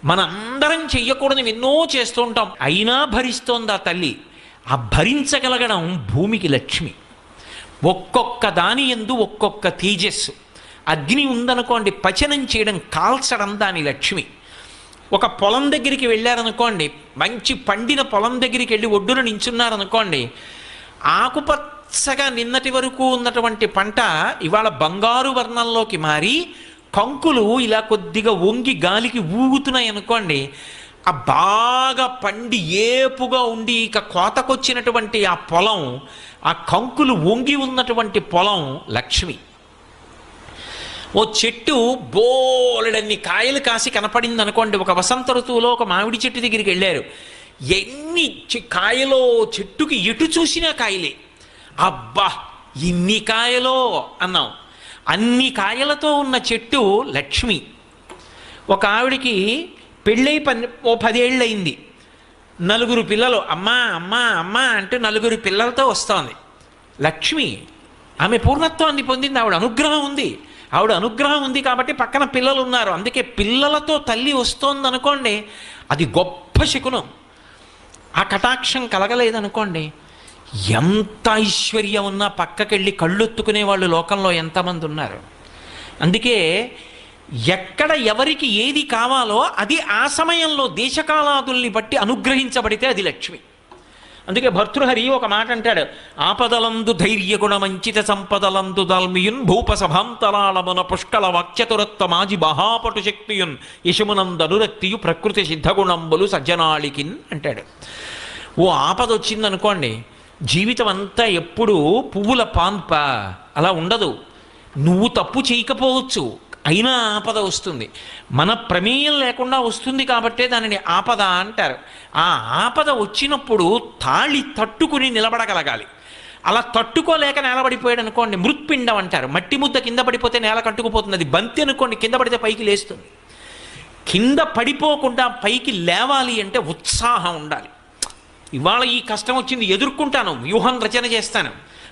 మనందరం చెయ్యకూడదు ఎన్నో చేస్తూ ఉంటాం, అయినా భరిస్తోంది ఆ తల్లి. ఆ భరించగలగడం భూమికి లక్ష్మి. ఒక్కొక్క దాని యందు ఒక్కొక్క తేజస్సు. అగ్ని ఉందనుకోండి, పచనం చేయడం, కాల్చడం దాని లక్ష్మి. ఒక పొలం దగ్గరికి వెళ్ళారనుకోండి, మంచి పండిన పొలం దగ్గరికి వెళ్ళి ఒడ్డున నించున్నారనుకోండి, ఆకుపచ్చగా నిన్నటి వరకు ఉన్నటువంటి పంట ఇవాళ బంగారు వర్ణంలోకి మారి కంకులు ఇలా కొద్దిగా వంగి గాలికి ఊగుతున్నాయి అనుకోండి, ఆ బాగా పండి ఏపుగా ఉండి ఇక కోతకొచ్చినటువంటి ఆ పొలం, ఆ కంకులు వంగి ఉన్నటువంటి పొలం లక్ష్మి. ఓ చెట్టు బోలెడన్ని కాయలు కాసి కనపడింది అనుకోండి, ఒక వసంత ఋతువులో ఒక మామిడి చెట్టు దగ్గరికి వెళ్ళారు, ఎన్ని కాయలో చెట్టుకి ఎటు చూసినా కాయలే. అబ్బా ఇన్ని కాయలో అన్నాం. అన్ని కాయలతో ఉన్న చెట్టు లక్ష్మి. ఒక ఆవిడికి పెళ్ళై ఓ 10 ఏళ్ళు అయింది. 4 పిల్లలు, అమ్మా అమ్మా అమ్మా అంటూ 4 పిల్లలతో వస్తోంది. లక్ష్మి ఆమె పూర్ణత్వాన్ని పొందింది. ఆవిడ అనుగ్రహం ఉంది. ఆవిడ అనుగ్రహం ఉంది కాబట్టి పక్కన పిల్లలు ఉన్నారు. అందుకే పిల్లలతో తల్లి వస్తోంది అనుకోండి, అది గొప్ప శకునం. ఆ కటాక్షం కలగలేదనుకోండి, ఎంత ఐశ్వర్యం ఉన్నా పక్కకెళ్ళి కళ్ళొత్తుకునే వాళ్ళు లోకంలో ఎంతమంది ఉన్నారు. అందుకే ఎక్కడ ఎవరికి ఏది కావాలో అది ఆ సమయంలో దేశకాలాదుల్ని బట్టి అనుగ్రహించబడితే అది లక్ష్మి. అందుకే భర్తృహరి ఒక మాట అంటాడు, ఆపదలందు ధైర్యగుణమంచిత సంపదలందు దాల్మియున్ భూపసభాంతరాళమున పుష్కల వాక్యతురత్వ మాజి బహాపటు శక్తియున్ యశమునందనురక్తియు ప్రకృతి సిద్ధగుణంబులు సజ్జనాళికిన్ అంటాడు. ఓ ఆపద వచ్చిందనుకోండి, జీవితం అంతా ఎప్పుడూ పువ్వుల పాన్ప అలా ఉండదు. నువ్వు తప్పు చేయకపోవచ్చు, అయినా ఆపద వస్తుంది. మన ప్రమేయం లేకుండా వస్తుంది కాబట్టే దానిని ఆపద అంటారు. ఆ ఆపద వచ్చినప్పుడు తాళి తట్టుకుని నిలబడగలగాలి. అలా తట్టుకోలేక నేలబడిపోయాడు అనుకోండి, మృత్పిండం అంటారు. మట్టి ముద్ద కింద పడిపోతే నేల కట్టుకుపోతుంది. అది బంతి అనుకోండి, కింద పడితే పైకి లేస్తుంది. కింద పడిపోకుండా పైకి లేవాలి అంటే ఉత్సాహం ఉండాలి. ఇవాళ ఈ కష్టం వచ్చింది, ఎదుర్కొంటాను, వ్యూహం రచన చేస్తాను,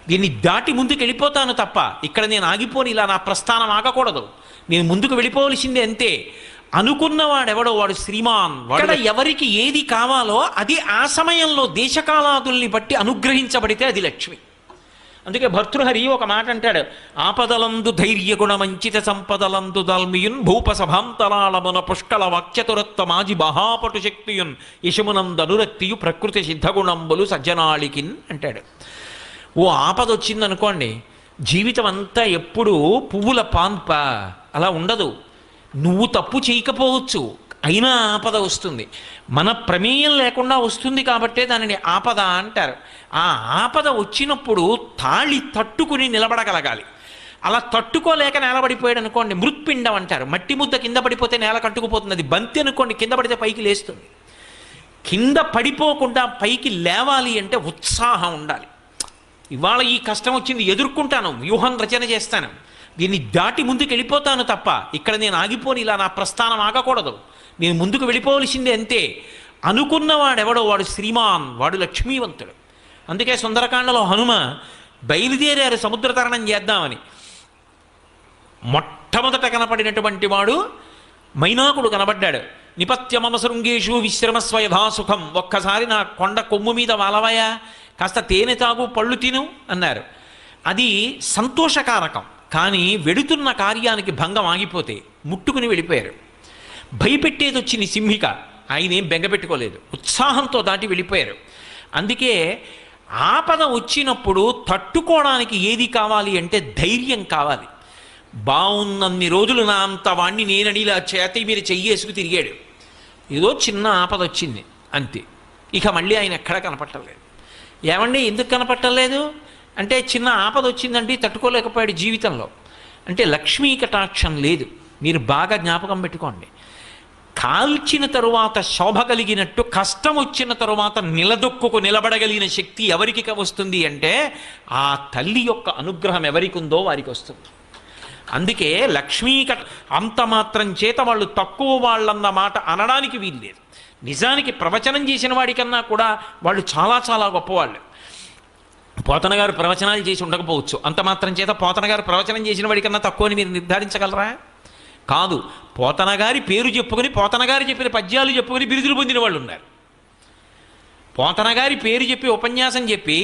దీన్ని దాటి ముందుకు వెళ్ళిపోతాను తప్ప ఇక్కడ నేను ఆగిపోని, ఇలా నా ప్రస్థానం ఆగకూడదు, నేను ముందుకు వెళ్ళిపోవలసిందే అంతే అనుకున్నవాడెవడో వాడు శ్రీమాన్. వాడు ఎవరికి ఏది కావాలో అది ఆ సమయంలో దేశకాలాదుల్ని బట్టి అనుగ్రహించబడితే అది లక్ష్మి. అందుకే భర్తృహరి ఒక మాట అంటాడు, ఆపదలందు ధైర్యగుణమంచిత సంపదలందు దాల్మియున్ భూపసభాంతరాళమున పుష్కల వాక్యతురత్వ మాజి బహాపటు శక్తియున్ యశమునందనురక్తియు ప్రకృతి సిద్ధగుణంబులు సజ్జనాళికిన్ అంటాడు. ఓ ఆపద వచ్చిందనుకోండి, జీవితం అంతా ఎప్పుడూ పువ్వుల పాన్ప అలా ఉండదు. నువ్వు తప్పు చేయకపోవచ్చు, అయినా ఆపద వస్తుంది. మన ప్రమేయం లేకుండా వస్తుంది కాబట్టే దానిని ఆపద అంటారు. ఆ ఆపద వచ్చినప్పుడు తాళి తట్టుకుని నిలబడగలగాలి. అలా తట్టుకోలేక నేలబడిపోయాడు అనుకోండి, మృత్పిండం అంటారు. మట్టి ముద్ద కింద పడిపోతే నేల కట్టుకుపోతుంది. అది బంతి అనుకోండి, కింద పడితే పైకి లేస్తుంది. కింద పడిపోకుండా పైకి లేవాలి అంటే ఉత్సాహం ఉండాలి. ఇవాళ ఈ కష్టం వచ్చింది, ఎదుర్కొంటాను, వ్యూహం రచన చేస్తాను, దీన్ని దాటి ముందుకు వెళ్ళిపోతాను తప్ప ఇక్కడ నేను ఆగిపోని, ఇలా నా ప్రస్థానం ఆగకూడదు, నేను ముందుకు వెళ్ళిపోవలసిందే అంతే అనుకున్నవాడెవడో వాడు శ్రీమాన్, వాడు లక్ష్మీవంతుడు. అందుకే సుందరకాండలో హనుమ బయలుదేరారు సముద్ర తరణం చేద్దామని. మొట్టమొదట కనపడినటువంటి వాడు మైనాకుడు కనబడ్డాడు. నిపత్యమమ శృంగేషు విశ్రమస్వ యథాసుఖం, ఒక్కసారి నా కొండ కొమ్ము మీద వాలవయా, కాస్త తేనె తాగు, పళ్ళు తిను అన్నారు. అది సంతోషకారకం. కానీ వెడుతున్న కార్యానికి భంగం ఆగిపోతే ముట్టుకుని వెళ్ళిపోయారు. భయపెట్టేది వచ్చింది సింహిక, ఆయనేం బెంగపెట్టుకోలేదు, ఉత్సాహంతో దాటి వెళ్ళిపోయారు. అందుకే ఆపద వచ్చినప్పుడు తట్టుకోవడానికి ఏది కావాలి అంటే ధైర్యం కావాలి. బాగున్నన్ని రోజులు నా అంత వాణ్ణి నేనని ఇలా చేతి మీరు చెయ్యేసుకు తిరిగాడు. ఏదో చిన్న ఆపద వచ్చింది అంతే, ఇక మళ్ళీ ఆయన ఎక్కడా కనపట్టలేదు. ఏమండి ఎందుకు కనపట్టలేదు అంటే, చిన్న ఆపద వచ్చిందండి తట్టుకోలేకపోయాడు జీవితంలో అంటే లక్ష్మీ కటాక్షం లేదు. మీరు బాగా జ్ఞాపకం పెట్టుకోండి, కాల్చిన తరువాత శోభ కలిగినట్టు కష్టం వచ్చిన తరువాత నిలదొక్కుకు నిలబడగలిగిన శక్తి ఎవరికి వస్తుంది అంటే ఆ తల్లి యొక్క అనుగ్రహం ఎవరికి ఉందో వారికి వస్తుంది. అందుకే లక్ష్మీ అంత మాత్రం చేత వాళ్ళు తక్కువ వాళ్ళన్న మాట అనడానికి వీల్లేదు. నిజానికి ప్రవచనం చేసిన వాడికన్నా కూడా వాళ్ళు చాలా చాలా గొప్పవాళ్ళు. పోతన గారు ప్రవచనాలు చేసి ఉండకపోవచ్చు, అంత మాత్రం చేత పోతన గారు ప్రవచనం చేసిన వాడికన్నా తక్కువ అని మీరు నిర్ధారించగలరా? కాదు. పోతన గారి పేరు చెప్పుకొని, పోతన గారు చెప్పిన పద్యాలు చెప్పుకొని బిరుదులు పొందిన వాళ్ళు ఉన్నారు. పోతన గారి పేరు చెప్పి ఉపన్యాసం చెప్పి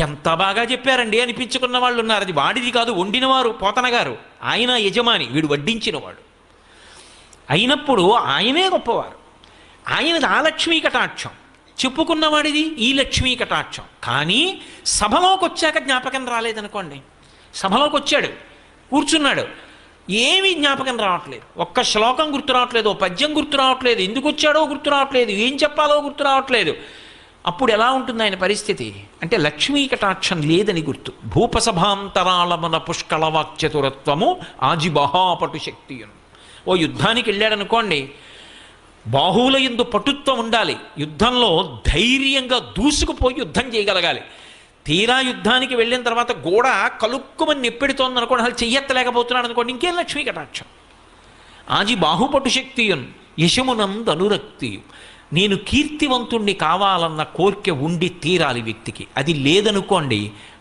ఎంత బాగా చెప్పారండి అనిపించుకున్న వాళ్ళు ఉన్నారు. అది వాడిది కాదు, వండినవారు పోతన గారు, ఆయన యజమాని, వీడు వడ్డించినవాడు అయినప్పుడు ఆయనే గొప్పవారు. ఆయనది ఆ లక్ష్మీ కటాక్షం, చెప్పుకున్నవాడిది ఈ లక్ష్మీ కటాక్షం. కానీ సభలోకి వచ్చాక జ్ఞాపకం రాలేదనుకోండి, సభలోకి వచ్చాడు, కూర్చున్నాడు, ఏమీ జ్ఞాపకం రావట్లేదు, ఒక్క శ్లోకం గుర్తు రావట్లేదు, ఓ పద్యం గుర్తు రావట్లేదు, ఎందుకు వచ్చాడో గుర్తు రావట్లేదు, ఏం చెప్పాలో గుర్తు రావట్లేదు. అప్పుడు ఎలా ఉంటుంది ఆయన పరిస్థితి అంటే లక్ష్మీ కటాక్షం లేదని గుర్తు. భూపసభాంతరాళమున పుష్కళ వాక్చతురత్వము ఆజిబహాపటు శక్తియును. ఓ యుద్ధానికి వెళ్ళాడనుకోండి, బాహువుల యందు పటుత్వం ఉండాలి, యుద్ధంలో ధైర్యంగా దూసుకుపోయి యుద్ధం చేయగలగాలి. తీరా యుద్ధానికి వెళ్ళిన తర్వాత గోడ కలుక్కుమని నెప్పెడుతోంది అనుకోండి, అసలు చెయ్యెత్తలేకపోతున్నాడు అనుకోండి, ఇంకేం లక్ష్మీ కటాక్షం. ఆజి బాహుపటు శక్తియున్ యశమునందు అనురక్తి. నేను కీర్తివంతుణ్ణి కావాలన్న కోరిక ఉండి తీరాలి వ్యక్తికి. అది లేదనుకోండి,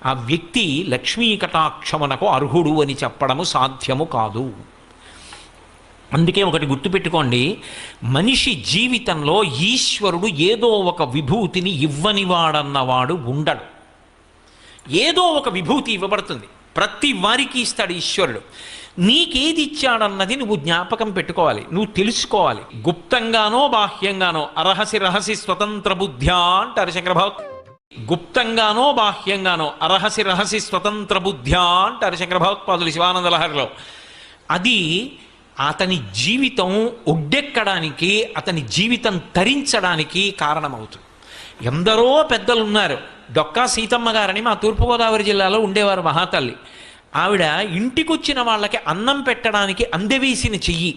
ఆ వ్యక్తి లక్ష్మీ కటాక్షమునకు అర్హుడు అని చెప్పడము సాధ్యము కాదు. అందుకే ఒకటి గుర్తుపెట్టుకోండి, మనిషి జీవితంలో ఈశ్వరుడు ఏదో ఒక విభూతిని ఇవ్వనివాడన్నవాడు ఉండడు. ఏదో ఒక విభూతి ఇవ్వబడుతుంది, ప్రతి వారికి ఇస్తాడు ఈశ్వరుడు. నీకేది ఇచ్చాడన్నది నువ్వు జ్ఞాపకం పెట్టుకోవాలి, నువ్వు తెలుసుకోవాలి. గుప్తంగానో బాహ్యంగానో అరహసి రహసి స్వతంత్ర బుద్ధ్యా అంటారు శంకర భగవత్. గుప్తంగానో బాహ్యంగానో అరహసి రహసి స్వతంత్ర బుద్ధ్యా అంటారు శంకర భగవత్పాదులు శివానంద లహరిలో. అది అతని జీవితం ఒడ్డెక్కడానికి, అతని జీవితం తరించడానికి కారణమవుతుంది. ఎందరో పెద్దలు ఉన్నారు. డొక్కా సీతమ్మ గారని మా తూర్పుగోదావరి జిల్లాలో ఉండేవారు మహాతల్లి. ఆవిడ ఇంటికొచ్చిన వాళ్ళకి అన్నం పెట్టడానికి అందవేసిన చెయ్యి,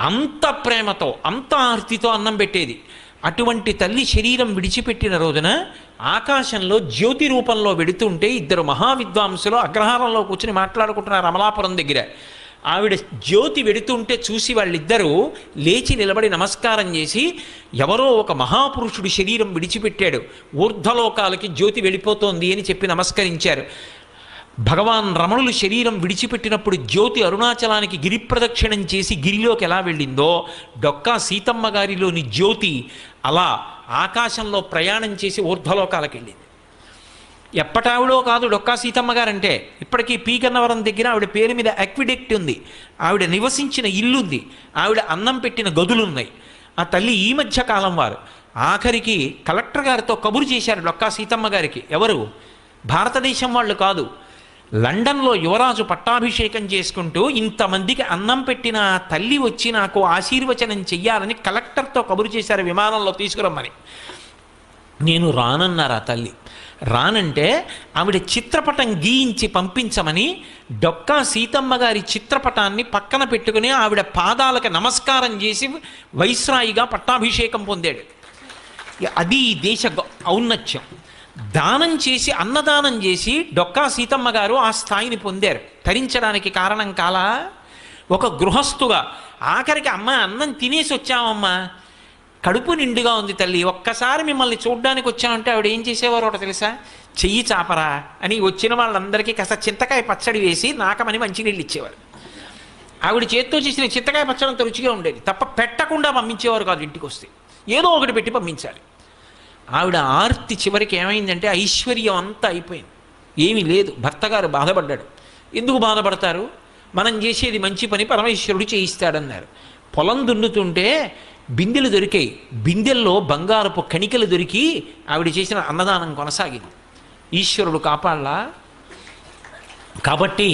అంత ప్రేమతో అంత ఆర్తితో అన్నం పెట్టేది. అటువంటి తల్లి శరీరం విడిచిపెట్టిన రోజున ఆకాశంలో జ్యోతి రూపంలో వెడుతుంటే ఇద్దరు మహావిద్వాంసులు అగ్రహారంలో కూర్చుని మాట్లాడుకుంటున్నారు అమలాపురం దగ్గర. ఆవిడ జ్యోతి వెడుతుంటే చూసి వాళ్ళిద్దరూ లేచి నిలబడి నమస్కారం చేసి, ఎవరో ఒక మహాపురుషుడు శరీరం విడిచిపెట్టాడు, ఊర్ధ్వలోకాలకి జ్యోతి వెళ్ళిపోతోంది అని చెప్పి నమస్కరించారు. భగవాన్ రమణులు శరీరం విడిచిపెట్టినప్పుడు జ్యోతి అరుణాచలానికి గిరి ప్రదక్షిణం చేసి గిరిలోకి ఎలా వెళ్ళిందో, డొక్కా సీతమ్మ గారిలోని జ్యోతి అలా ఆకాశంలో ప్రయాణం చేసి ఊర్ధ్వలోకాలకు వెళ్ళింది. ఎప్పటావిడో కాదు డొక్కా సీతమ్మ గారంటే. ఇప్పటికీ పీగన్నవరం దగ్గర ఆవిడ పేరు మీద అక్విడెక్ట్ ఉంది, ఆవిడ నివసించిన ఇల్లుంది, ఆవిడ అన్నం పెట్టిన గదులున్నాయి. ఆ తల్లి ఈ మధ్య కాలం వారు ఆఖరికి కలెక్టర్ గారితో కబురు చేశారు డొక్కా సీతమ్మ గారికి. ఎవరు? భారతదేశం వాళ్ళు కాదు, లండన్లో యువరాజు పట్టాభిషేకం చేసుకుంటూ ఇంతమందికి అన్నం పెట్టిన తల్లి వచ్చి నాకు ఆశీర్వచనం చెయ్యాలని కలెక్టర్తో కబురు చేశారు విమానంలో తీసుకురమ్మని. నేను రానన్నారు ఆ తల్లి. రానంటే ఆవిడ చిత్రపటం గీయించి పంపించమని డొక్కా సీతమ్మ గారి చిత్రపటాన్ని పక్కన పెట్టుకుని ఆవిడ పాదాలకు నమస్కారం చేసి వైస్రాయిగా పట్టాభిషేకం పొందాడు. అది ఈ దేశ ఔన్నత్యం. దానం చేసి అన్నదానం చేసి డొక్కా సీతమ్మ గారు ఆ స్థాయిని పొందారు. తరించడానికి కారణం కాలా? ఒక గృహస్థుగా ఆఖరికి అమ్మ అన్నం తినేసి వచ్చామమ్మా, కడుపు నిండుగా ఉంది తల్లి, ఒక్కసారి మిమ్మల్ని చూడ్డానికి వచ్చామంటే ఆవిడ ఏం చేసేవారు ఒకటి తెలుసా? చెయ్యి చాపరా అని వచ్చిన వాళ్ళందరికీ కాస్త చింతకాయ పచ్చడి వేసి నాకమని మంచినీళ్ళు ఇచ్చేవారు. ఆవిడ చేత్తో చేసిన చింతకాయ పచ్చడి అంత రుచిగా ఉండేది, తప్ప పెట్టకుండా పంపించేవారు కాదు. ఇంటికి వస్తే ఏదో ఒకటి పెట్టి పంపించాలి. ఆవిడ ఆర్తి చివరికి ఏమైందంటే ఐశ్వర్యం అంతా అయిపోయింది, ఏమీ లేదు. భర్త గారు బాధపడ్డాడు. ఎందుకు బాధపడతారు? మనం చేసేది మంచి పని, పరమేశ్వరుడు చేయిస్తాడన్నారు. పొలం దున్నుతుంటే బిందెలు దొరికాయి, బిందెల్లో బంగారపు కణికలు దొరికి ఆవిడ చేసిన అన్నదానం కొనసాగింది. ఈశ్వరుడు కాపాడలా? కాబట్టి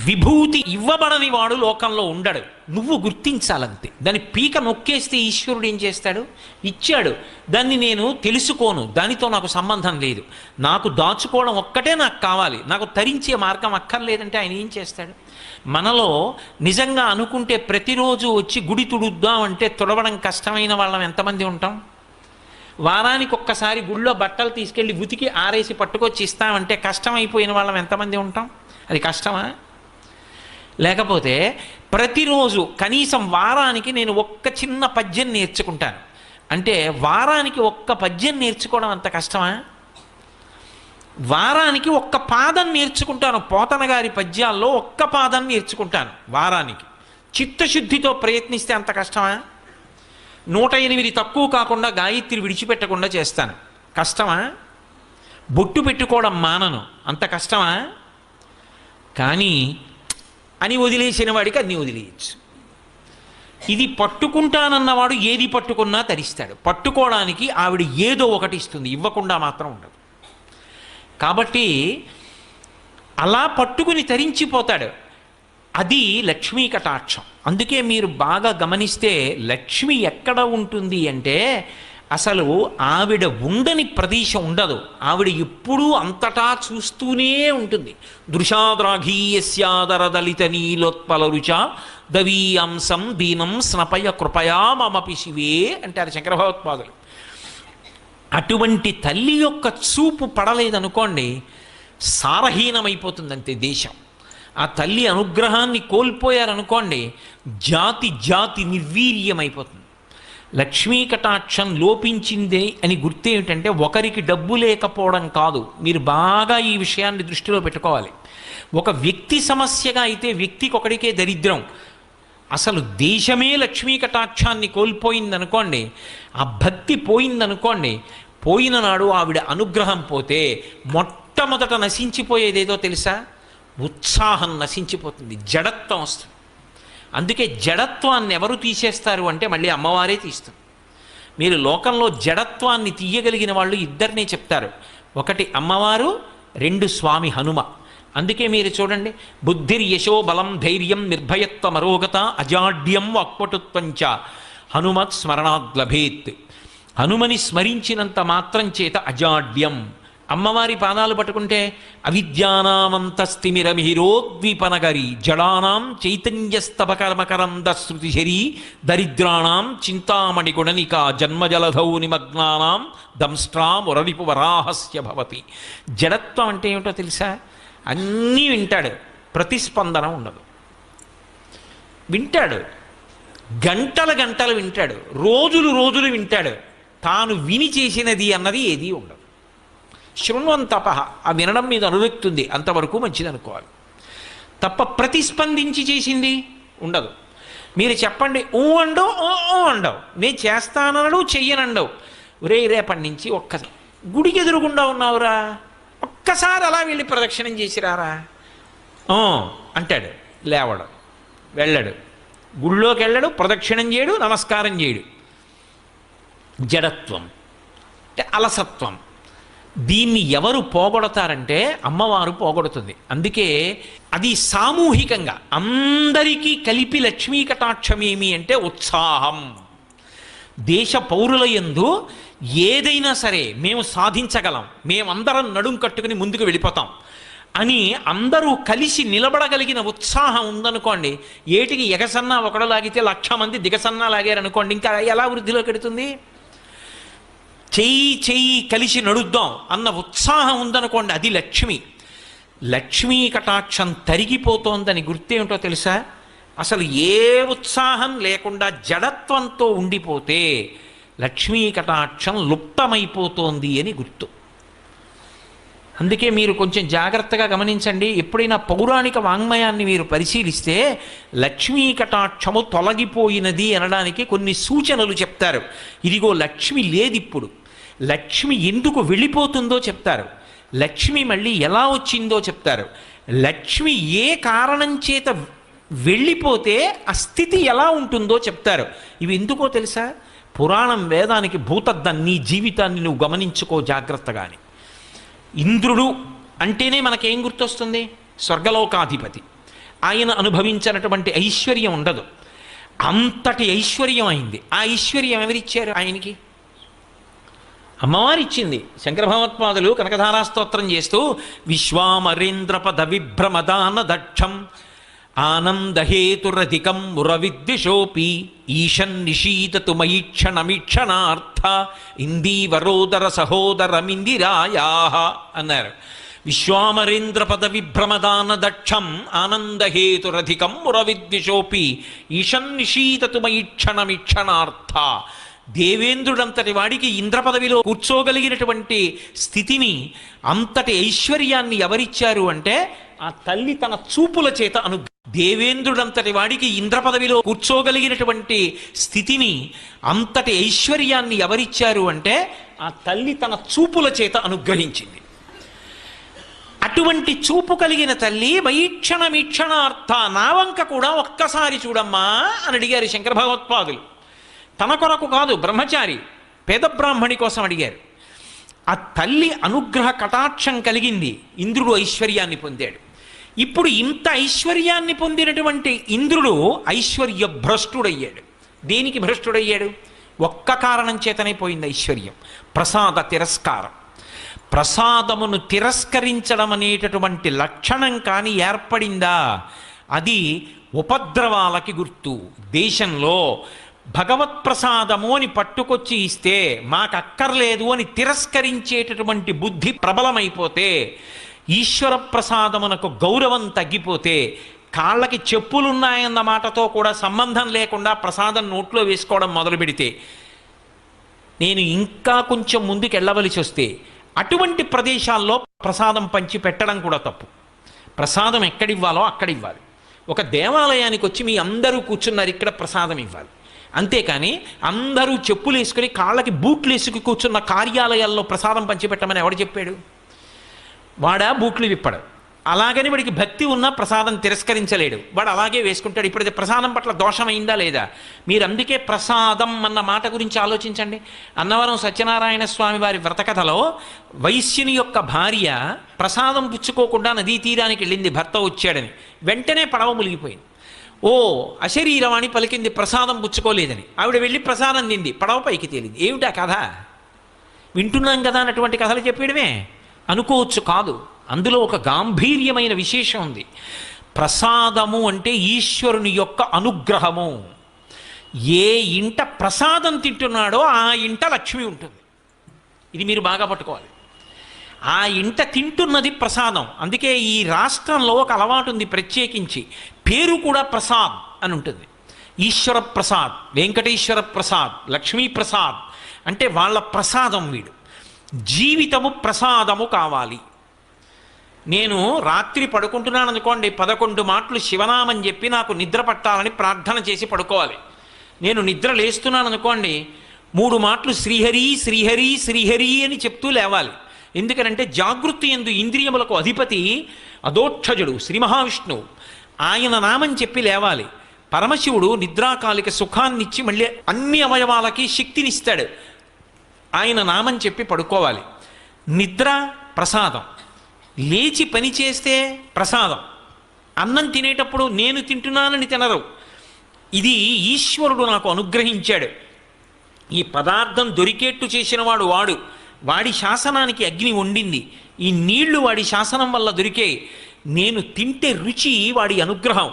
విభూతి ఇవ్వబడని వాడు లోకంలో ఉండడు, నువ్వు గుర్తించాలంతే. దాని పీక నొక్కేస్తే ఈశ్వరుడు ఏం చేస్తాడు? ఇచ్చాడు, దాన్ని నేను తెలుసుకోను, దానితో నాకు సంబంధం లేదు, నాకు దాచుకోవడం ఒక్కటే నాకు కావాలి, నాకు తరించే మార్గం అక్కర్లేదంటే ఆయన ఏం చేస్తాడు? మనలో నిజంగా అనుకుంటే ప్రతిరోజు వచ్చి గుడి తుడుద్దామంటే తుడవడం కష్టమైన వాళ్ళం ఎంతమంది ఉంటాం? వారానికి ఒక్కసారి గుళ్ళో బట్టలు తీసుకెళ్ళి ఉతికి ఆరేసి పట్టుకొచ్చి ఇస్తామంటే కష్టమైపోయిన వాళ్ళం ఎంతమంది ఉంటాం? అది కష్టమా? లేకపోతే ప్రతిరోజు కనీసం వారానికి నేను ఒక్క చిన్న పద్యం నేర్చుకుంటాను అంటే వారానికి ఒక్క పద్యం నేర్చుకోవడం అంత కష్టమా? వారానికి ఒక్క పాదం నేర్చుకుంటాను, పోతన గారి పద్యాల్లో ఒక్క పాదం నేర్చుకుంటాను వారానికి. చిత్తశుద్ధితో ప్రయత్నిస్తే అంత కష్టమా? 108 తక్కువ కాకుండా గాయత్రి విడిచిపెట్టకుండా చేస్తాను, కష్టమా? బొట్టు పెట్టుకోవడం మానను, అంత కష్టమా? కానీ అని వదిలేసిన వాడికి అన్నీ వదిలేయచ్చు. ఇది పట్టుకుంటానన్నవాడు ఏది పట్టుకున్నా తరిస్తాడు. పట్టుకోవడానికి ఆవిడ ఏదో ఒకటి ఇస్తుంది, ఇవ్వకుండా మాత్రం ఉండదు. కాబట్టి అలా పట్టుకుని తరించిపోతాడు. అది లక్ష్మీ కటాక్షం. అందుకే మీరు బాగా గమనిస్తే లక్ష్మి ఎక్కడ ఉంటుంది అంటే అసలు ఆవిడ ఉండని ప్రదేశం ఉండదు. ఆవిడ ఎప్పుడూ అంతటా చూస్తూనే ఉంటుంది. దృశాద్రాఘీయస్యాదర దళిత నీలోత్పల రుచ దవీయాంసం దీనం స్నపయ కృపయా మమపి శివే అంటారు శంకర భగవత్పాదులు. అటువంటి తల్లి యొక్క చూపు పడలేదనుకోండి, సారహీనమైపోతుందంతే దేశం. ఆ తల్లి అనుగ్రహాన్ని కోల్పోయారనుకోండి, జాతి జాతి నిర్వీర్యమైపోతుంది. లక్ష్మీ కటాక్షం లోపించిందే అని గుర్తేమిటంటే, ఒకరికి డబ్బు లేకపోవడం కాదు. మీరు బాగా ఈ విషయాన్ని దృష్టిలో పెట్టుకోవాలి. ఒక వ్యక్తి సమస్యగా అయితే వ్యక్తికి ఒకడికే దరిద్రం. అసలు దేశమే లక్ష్మీ కటాక్షాన్ని కోల్పోయిందనుకోండి, ఆ భక్తి పోయిందనుకోండి, పోయిన నాడు ఆవిడ అనుగ్రహం పోతే మొట్టమొదట నశించిపోయేదేదో తెలుసా? ఉత్సాహం నశించిపోతుంది, జడత్వం వస్తుంది. అందుకే జడత్వాన్ని ఎవరు తీసేస్తారు అంటే మళ్ళీ అమ్మవారే తీస్తుంది. మీరు లోకంలో జడత్వాన్ని తీయగలిగిన వాళ్ళు ఇద్దరినే చెప్తారు. ఒకటి అమ్మవారు, రెండు స్వామి హనుమ. అందుకే మీరు చూడండి, బుద్ధిర్యశో బలం ధైర్యం నిర్భయత్వ మరోగత అజాడ్యం వాక్పటుత్వంచ హనుమత్ స్మరణాద్ లభేత్. హనుమని స్మరించినంత మాత్రం చేత అజాడ్యం. అమ్మవారి పాదాలు పట్టుకుంటే అవిద్యానామంతస్తిమిరమిహిరోద్వీపనగరి జడానాం చైతన్యస్తబకర్మకరంద శృతిశరీ దరిద్రాణం చింతామణి గుణనిక జన్మజలధౌ నిమగ్నానాం దంష్ట్రా మురరిపు వరాహస్య భవతి. జడత్వం అంటే ఏమిటో తెలుసా? అన్నీ వింటాడు, ప్రతిస్పందన ఉండదు. వింటాడు, గంటలు గంటలు వింటాడు, రోజులు రోజులు వింటాడు, తాను విని చేసినది అన్నది ఏదీ ఉండదు. శృణ్వంతప, ఆ వినడం మీద అనురక్తుంది, అంతవరకు మంచిది అనుకోవాలి తప్ప ప్రతిస్పందించి చేసింది ఉండదు. మీరు చెప్పండి ఊ అండవు, ఓ అండవు, నేను చేస్తానడు చెయ్యనండవు. రేపటి నుంచి ఒక్కసారి గుడికి ఎదురుగుండా ఉన్నావురా, ఒక్కసారి అలా వెళ్ళి ప్రదక్షిణం చేసిరారా అంటాడు. లేవడు, వెళ్ళడు, గుళ్ళోకి వెళ్ళడు, ప్రదక్షిణం చేయడు, నమస్కారం చేయడు. జడత్వం అంటే అలసత్వం. దీన్ని ఎవరు పోగొడతారంటే అమ్మవారు పోగొడుతుంది. అందుకే అది సామూహికంగా అందరికీ కలిపి లక్ష్మీ కటాక్షమేమి అంటే ఉత్సాహం. దేశ పౌరుల యందు ఏదైనా సరే మేము సాధించగలం, మేమందరం నడుం కట్టుకుని ముందుకు వెళ్ళిపోతాం అని అందరూ కలిసి నిలబడగలిగిన ఉత్సాహం ఉందనుకోండి, ఏటికి ఎగసన్నా ఒకడు లాగితే 1,00,000 మంది దిగసన్నా లాగారనుకోండి, ఇంకా ఎలా వృద్ధిలోకి ఎడుతుంది? చెయ్యి కలిసి నడుద్దాం అన్న ఉత్సాహం ఉందనుకోండి, అది లక్ష్మి. లక్ష్మీ కటాక్షం తరిగిపోతోందని గుర్తేమిటో తెలుసా? అసలు ఏ ఉత్సాహం లేకుండా జడత్వంతో ఉండిపోతే లక్ష్మీ కటాక్షం లుప్తమైపోతోంది అని గుర్తు. అందుకే మీరు కొంచెం జాగ్రత్తగా గమనించండి. ఎప్పుడైనా పౌరాణిక వాంగ్మయాన్ని మీరు పరిశీలిస్తే లక్ష్మీ కటాక్షము తొలగిపోయినది అనడానికి కొన్ని సూచనలు చెప్తారు. ఇదిగో లక్ష్మి లేదిప్పుడు, లక్ష్మి ఎందుకు వెళ్ళిపోతుందో చెప్తారు, లక్ష్మి మళ్ళీ ఎలా వచ్చిందో చెప్తారు, లక్ష్మి ఏ కారణం చేత వెళ్ళిపోతే ఆ స్థితి ఎలా ఉంటుందో చెప్తారు. ఇవి ఎందుకో తెలుసా? పురాణం వేదానికి భూతద్దం. నీ జీవితాన్ని నువ్వు గమనించుకో జాగ్రత్తగాని. ఇంద్రుడు అంటేనే మనకేం గుర్తొస్తుంది? స్వర్గలోకాధిపతి. ఆయన అనుభవించినటువంటి ఐశ్వర్యం ఉండదు, అంతటి ఐశ్వర్యం అయింది. ఆ ఐశ్వర్యం ఎవరిచ్చారు ఆయనకి? అమ్మవారిచ్చింది. శంకర భగవత్పాదులు కనకధారా స్తోత్రం చేస్తూ విశ్వామరేంద్రపద విభ్రమదాన దక్షం ఆనందహేతురధికం మురవిద్విషోపి ఈశన్ నిషీదతు మయీక్షణమీక్షణార్థ ఇందీవరోదర సహోదరమిందిరాయా అన్నారు. విశ్వామరేంద్ర పద విభ్రమదాన దక్షం ఆనందహేతురధికం మురవిద్విషోపి ఈశన్ నిషీదతు మయీక్షణమీక్షణార్థ. దేవేంద్రుడంతటి వాడికి ఇంద్ర పదవిలో కూర్చోగలిగినటువంటి స్థితిని, అంతటి ఐశ్వర్యాన్ని ఎవరిచ్చారు అంటే ఆ తల్లి తన చూపుల చేత దేవేంద్రుడంతటి వాడికి ఇంద్ర పదవిలో కూర్చోగలిగినటువంటి స్థితిని, అంతటి ఐశ్వర్యాన్ని ఎవరిచ్చారు అంటే ఆ తల్లి తన చూపుల చేత అనుగ్రహించింది. అటువంటి చూపు కలిగిన తల్లి వైక్షణమీక్షణార్థ, నా వంక కూడా ఒక్కసారి చూడమ్మా అని అడిగారు శంకర భగవత్పాదులు. తన కొరకు కాదు, బ్రహ్మచారి పేద బ్రాహ్మణి కోసం అడిగారు. ఆ తల్లి అనుగ్రహ కటాక్షం కలిగింది, ఇంద్రుడు ఐశ్వర్యాన్ని పొందాడు. ఇప్పుడు ఇంత ఐశ్వర్యాన్ని పొందినటువంటి ఇంద్రుడు ఐశ్వర్య భ్రష్టుడయ్యాడు. దేనికి భ్రష్టుడయ్యాడు? ఒక్క కారణం చేతనే పోయింది ఐశ్వర్యం, ప్రసాద తిరస్కారం. ప్రసాదమును తిరస్కరించడం అనేటటువంటి లక్షణం కానీ ఏర్పడిందా, అది ఉపద్రవాలకి గుర్తు. దేశంలో భగవత్ప్రసాదము అని పట్టుకొచ్చి ఇస్తే మాకక్కర్లేదు అని తిరస్కరించేటటువంటి బుద్ధి ప్రబలమైపోతే, ఈశ్వర ప్రసాదమునకు గౌరవం తగ్గిపోతే, కాళ్ళకి చెప్పులున్నాయన్న మాటతో కూడా సంబంధం లేకుండా ప్రసాదం నోట్లో వేసుకోవడం మొదలు పెడితే, నేను ఇంకా కొంచెం ముందుకు వెళ్ళవలసి వస్తే అటువంటి ప్రదేశాల్లో ప్రసాదం పంచి పెట్టడం కూడా తప్పు. ప్రసాదం ఎక్కడివ్వాలో అక్కడ ఇవ్వాలి. ఒక దేవాలయానికి వచ్చి మీ అందరూ కూర్చున్నారు, ఇక్కడ ప్రసాదం ఇవ్వాలి. అంతేకాని అందరూ చెప్పులు వేసుకుని కాళ్ళకి బూట్లు వేసుకు కూర్చున్న కార్యాలయాల్లో ప్రసాదం పంచిపెట్టమని ఎవడు చెప్పాడు? వాడా బూట్లు విప్పడు. అలాగని వాడికి భక్తి ఉన్నా ప్రసాదం తిరస్కరించలేడు, వాడు అలాగే వేసుకుంటాడు. ఇప్పుడు ఇది ప్రసాదం పట్ల దోషమైందా లేదా? మీరు అందుకే ప్రసాదం అన్న మాట గురించి ఆలోచించండి. అన్నవరం సత్యనారాయణ స్వామి వారి వ్రతకథలో వైశ్యుని యొక్క భార్య ప్రసాదం పుచ్చుకోకుండా నదీ తీరానికి వెళ్ళింది, భర్త వచ్చాడని. వెంటనే పడవ మునిగిపోయింది. ఓ అశరీరవాణి పలికింది, ప్రసాదం పుచ్చుకోలేదని. ఆవిడ వెళ్ళి ప్రసాదం తింది, పడవ పైకి తేలింది. ఏమిటా కథ? వింటున్నాం కదా అన్నటువంటి కథలు చెప్పేయడమే అనుకోవచ్చు. కాదు, అందులో ఒక గాంభీర్యమైన విశేషం ఉంది. ప్రసాదము అంటే ఈశ్వరుని యొక్క అనుగ్రహము. ఏ ఇంట ప్రసాదం తింటున్నాడో ఆ ఇంట లక్ష్మి ఉంటుంది. ఇది మీరు బాగా పట్టుకోవాలి. ఆ ఇంట తింటున్నది ప్రసాదం. అందుకే ఈ రాష్ట్రంలో ఒక అలవాటు ఉంది, ప్రత్యేకించి పేరు కూడా ప్రసాద్ అని ఉంటుంది. ఈశ్వర ప్రసాద్, వెంకటేశ్వర ప్రసాద్, లక్ష్మీ ప్రసాద్ అంటే వాళ్ళ ప్రసాదం వీడు. జీవితము ప్రసాదము కావాలి. నేను రాత్రి పడుకుంటున్నాను అనుకోండి, 11 మాటలు శివనామం చెప్పి నాకు నిద్ర పట్టాలని ప్రార్థన చేసి పడుకోవాలి. నేను నిద్ర లేస్తున్నాను అనుకోండి, 3 మాటలు శ్రీహరి శ్రీహరి శ్రీహరి అని చెప్తూ లేవాలి. ఎందుకనంటే జాగృతి యందు ఇంద్రియములకు అధిపతి అదోక్షజుడు శ్రీ మహావిష్ణువు, ఆయన నామం చెప్పి లేవాలి. పరమశివుడు నిద్రాకాలిక సుఖాన్నిచ్చి మళ్ళీ అన్ని అవయవాలకి శక్తినిస్తాడు, ఆయన నామం చెప్పి పడుకోవాలి. నిద్ర ప్రసాదం, లేచి పని చేస్తే ప్రసాదం. అన్నం తినేటప్పుడు నేను తింటున్నానని తినరు, ఇది ఈశ్వరుడు నాకు అనుగ్రహించాడు. ఈ పదార్థం దొరికేట్టు చేసినవాడు వాడు, వాడి శాసనానికి అగ్ని వండింది, ఈ నీళ్లు వాడి శాసనం వల్ల దొరికే. నేను తింటే రుచి వాడి అనుగ్రహం.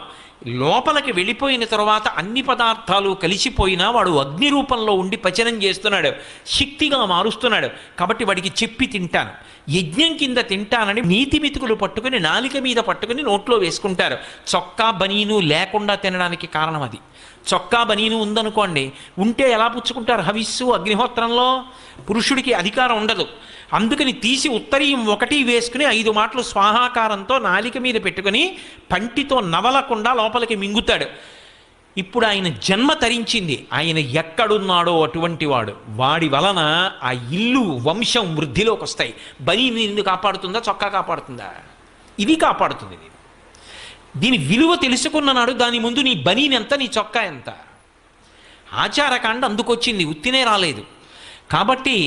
లోపలికి వెళ్ళిపోయిన తర్వాత అన్ని పదార్థాలు కలిసిపోయినా వాడు అగ్ని రూపంలో ఉండి పచనం చేస్తున్నాడు, శక్తిగా మారుస్తున్నాడు. కాబట్టి వాడికి చెప్పి తింటాను, యజ్ఞం కింద తింటానని నీతి మితుకులు పట్టుకుని నాలిక మీద పట్టుకుని నోట్లో వేసుకుంటారు. చొక్కా బనీను లేకుండా తినడానికి కారణం అది. చొక్కా బనీను ఉందనుకోండి, ఉంటే ఎలా పుచ్చుకుంటారు? హవిస్సు అగ్నిహోత్రంలో పురుషుడికి అధికారం ఉండదు. అందుకని తీసి ఉత్తరీయం 1 వేసుకుని 5 మాటలు స్వాహాకారంతో నాలిక మీద పెట్టుకుని పంటితో నవలకుండా లోపలికి మింగుతాడు. ఇప్పుడు ఆయన జన్మ తరించింది, ఆయన ఎక్కడున్నాడో అటువంటి వాడు, వాడి వలన ఆ ఇల్లు వంశం వృద్ధిలోకి వస్తాయి. బనీని ఎందుకు కాపాడుతుందా? చొక్కా కాపాడుతుందా? ఇది కాపాడుతుంది. దీని విలువ తెలుసుకున్ననాడు దాని ముందు నీ బనీని ఎంత, నీ చొక్కా ఎంత. ఆచారకాండ అందుకొచ్చింది, ఉత్తినే రాలేదు. కాబట్టి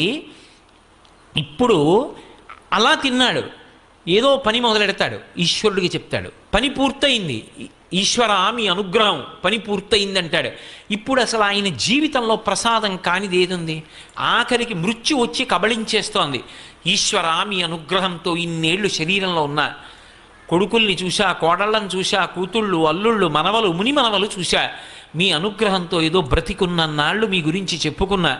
ఇప్పుడు అలా తిన్నాడు, ఏదో పని మొదలెడతాడు, ఈశ్వరుడికి చెప్తాడు, పని పూర్తయింది, ఈశ్వర మీ అనుగ్రహం, పని పూర్తయింది అంటాడు. ఇప్పుడు అసలు ఆయన జీవితంలో ప్రసాదం కానిది ఏదుంది? ఆఖరికి మృత్యు వచ్చి కబళించేస్తోంది. ఈశ్వర మీ అనుగ్రహంతో ఇన్నేళ్లు శరీరంలో ఉన్నా, కొడుకుల్ని చూశా, కోడళ్ళని చూశా, కూతుళ్ళు, అల్లుళ్ళు, మనవలు, ముని మనవలు చూశా, మీ అనుగ్రహంతో ఏదో బ్రతికున్నన్నాళ్ళు మీ గురించి చెప్పుకున్నా,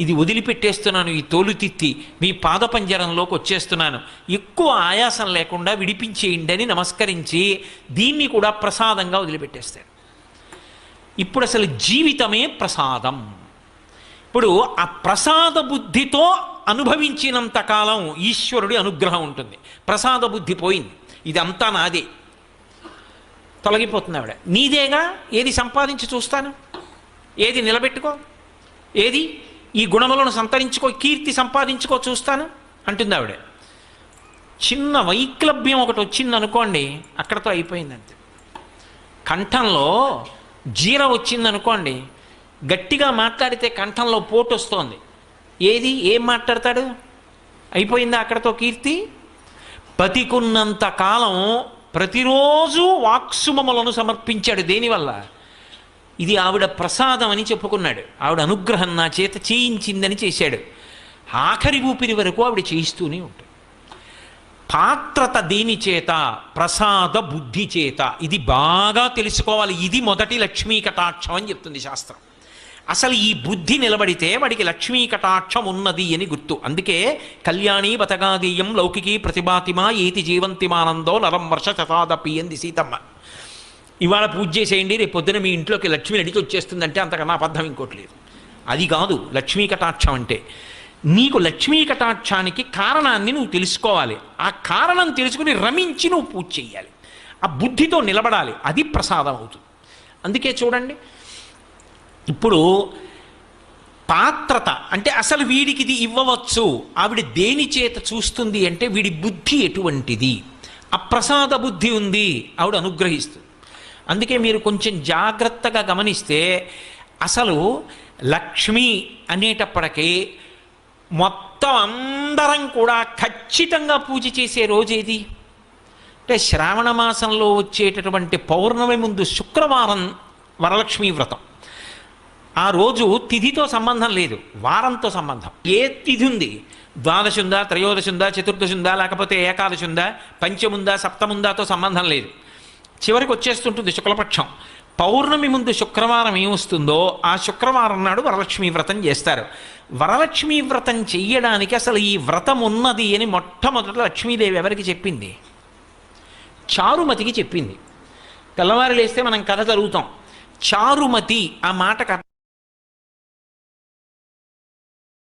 ఇది వదిలిపెట్టేస్తున్నాను, ఈ తోలుతిత్తి మీ పాదపంజరంలోకి వచ్చేస్తున్నాను, ఎక్కువ ఆయాసం లేకుండా విడిపించేయండి అని నమస్కరించి దీన్ని కూడా ప్రసాదంగా వదిలిపెట్టేస్తాడు. ఇప్పుడు అసలు జీవితమే ప్రసాదం. ఇప్పుడు ఆ ప్రసాద బుద్ధితో అనుభవించినంత కాలం ఈశ్వరుడి అనుగ్రహం ఉంటుంది. ప్రసాద బుద్ధి పోయింది, ఇదంతా నాదే, తొలగిపోతుంది. ఆవిడ నీదేగా, ఏది సంపాదించి చూస్తాను, ఏది నిలబెట్టుకో, ఏది ఈ గుణములను సంతరించుకో, కీర్తి సంపాదించుకో చూస్తాను అంటుంది ఆవిడ. చిన్న వైక్లభ్యం ఒకటి వచ్చింది అనుకోండి, అక్కడతో అయిపోయింది అంతే. కంఠంలో జీర వచ్చిందనుకోండి, గట్టిగా మాట్లాడితే కంఠంలో పోటు వస్తోంది, ఏది ఏం మాట్లాడతాడు? అయిపోయిందా అక్కడతో కీర్తి? బతికున్నంత కాలం ప్రతిరోజు వాక్సుమములను సమర్పించాడు. దేనివల్ల? ఇది ఆవిడ ప్రసాదం అని చెప్పుకున్నాడు, ఆవిడ అనుగ్రహం నా చేత చేయించిందని చేశాడు. ఆఖరి ఊపిరి వరకు ఆవిడ చేయిస్తూనే ఉంటుంది. పాత్రత దేని చేత? ప్రసాద బుద్ధి చేత. ఇది బాగా తెలుసుకోవాలి. ఇది మొదటి లక్ష్మీ కటాక్షం అని చెప్తుంది శాస్త్రం. అసలు ఈ బుద్ధి నిలబడితే వాడికి లక్ష్మీ కటాక్షం ఉన్నది అని గుర్తు. అందుకే కళ్యాణి బతగాదీయం లౌకికీ ప్రతిభాతిమా ఏతి జీవంతిమానందో నరం వర్ష శతాదపి అంది సీతమ్మ. ఇవాళ పూజ చేసేయండి, రేపు పొద్దున మీ ఇంట్లోకి లక్ష్మి నడిచి వచ్చేస్తుందంటే అంతకన్నా అబద్ధం ఇంకోటి లేదు. అది కాదు లక్ష్మీ కటాక్షం అంటే. నీకు లక్ష్మీ కటాక్షానికి కారణాన్ని నువ్వు తెలుసుకోవాలి. ఆ కారణం తెలుసుకుని రమించి నువ్వు పూజ చేయాలి. ఆ బుద్ధితో నిలబడాలి. అది ప్రసాదం అవుతుంది. అందుకే చూడండి, ఇప్పుడు పాత్రత అంటే అసలు వీడికి ఇది ఇవ్వవచ్చు, ఆవిడ దేని చేత చూస్తుంది అంటే వీడి బుద్ధి ఎటువంటిది. అప్రసాద బుద్ధి ఉంది, ఆవిడ అనుగ్రహిస్తుంది. అందుకే మీరు కొంచెం జాగ్రత్తగా గమనిస్తే అసలు లక్ష్మి అనేటప్పటికీ మొత్తం అందరం కూడా ఖచ్చితంగా పూజ చేసే రోజేది అంటే శ్రావణ మాసంలో వచ్చేటటువంటి పౌర్ణమి ముందు శుక్రవారం వరలక్ష్మీ వ్రతం. ఆ రోజు తిథితో సంబంధం లేదు, వారంతో సంబంధం. ఏ తిథి ఉంది, ద్వాదశి ఉందా, త్రయోదశి ఉందా, చతుర్దశి ఉందా, లేకపోతే ఏకాదశి ఉందా, పంచముందా, సప్తముందాతో సంబంధం లేదు. చివరికి వచ్చేస్తుంటుంది శుక్లపక్షం. పౌర్ణమి ముందు శుక్రవారం ఏమొస్తుందో ఆ శుక్రవారం నాడు వరలక్ష్మీ వ్రతం చేస్తారు. వరలక్ష్మీ వ్రతం చెయ్యడానికి అసలు ఈ వ్రతం ఉన్నది అని మొట్టమొదట లక్ష్మీదేవి ఎవరికి చెప్పింది? చారుమతికి చెప్పింది. తెల్లవారు లేస్తే మనం కథ చదువుతాం. చారుమతి ఆ మాటకు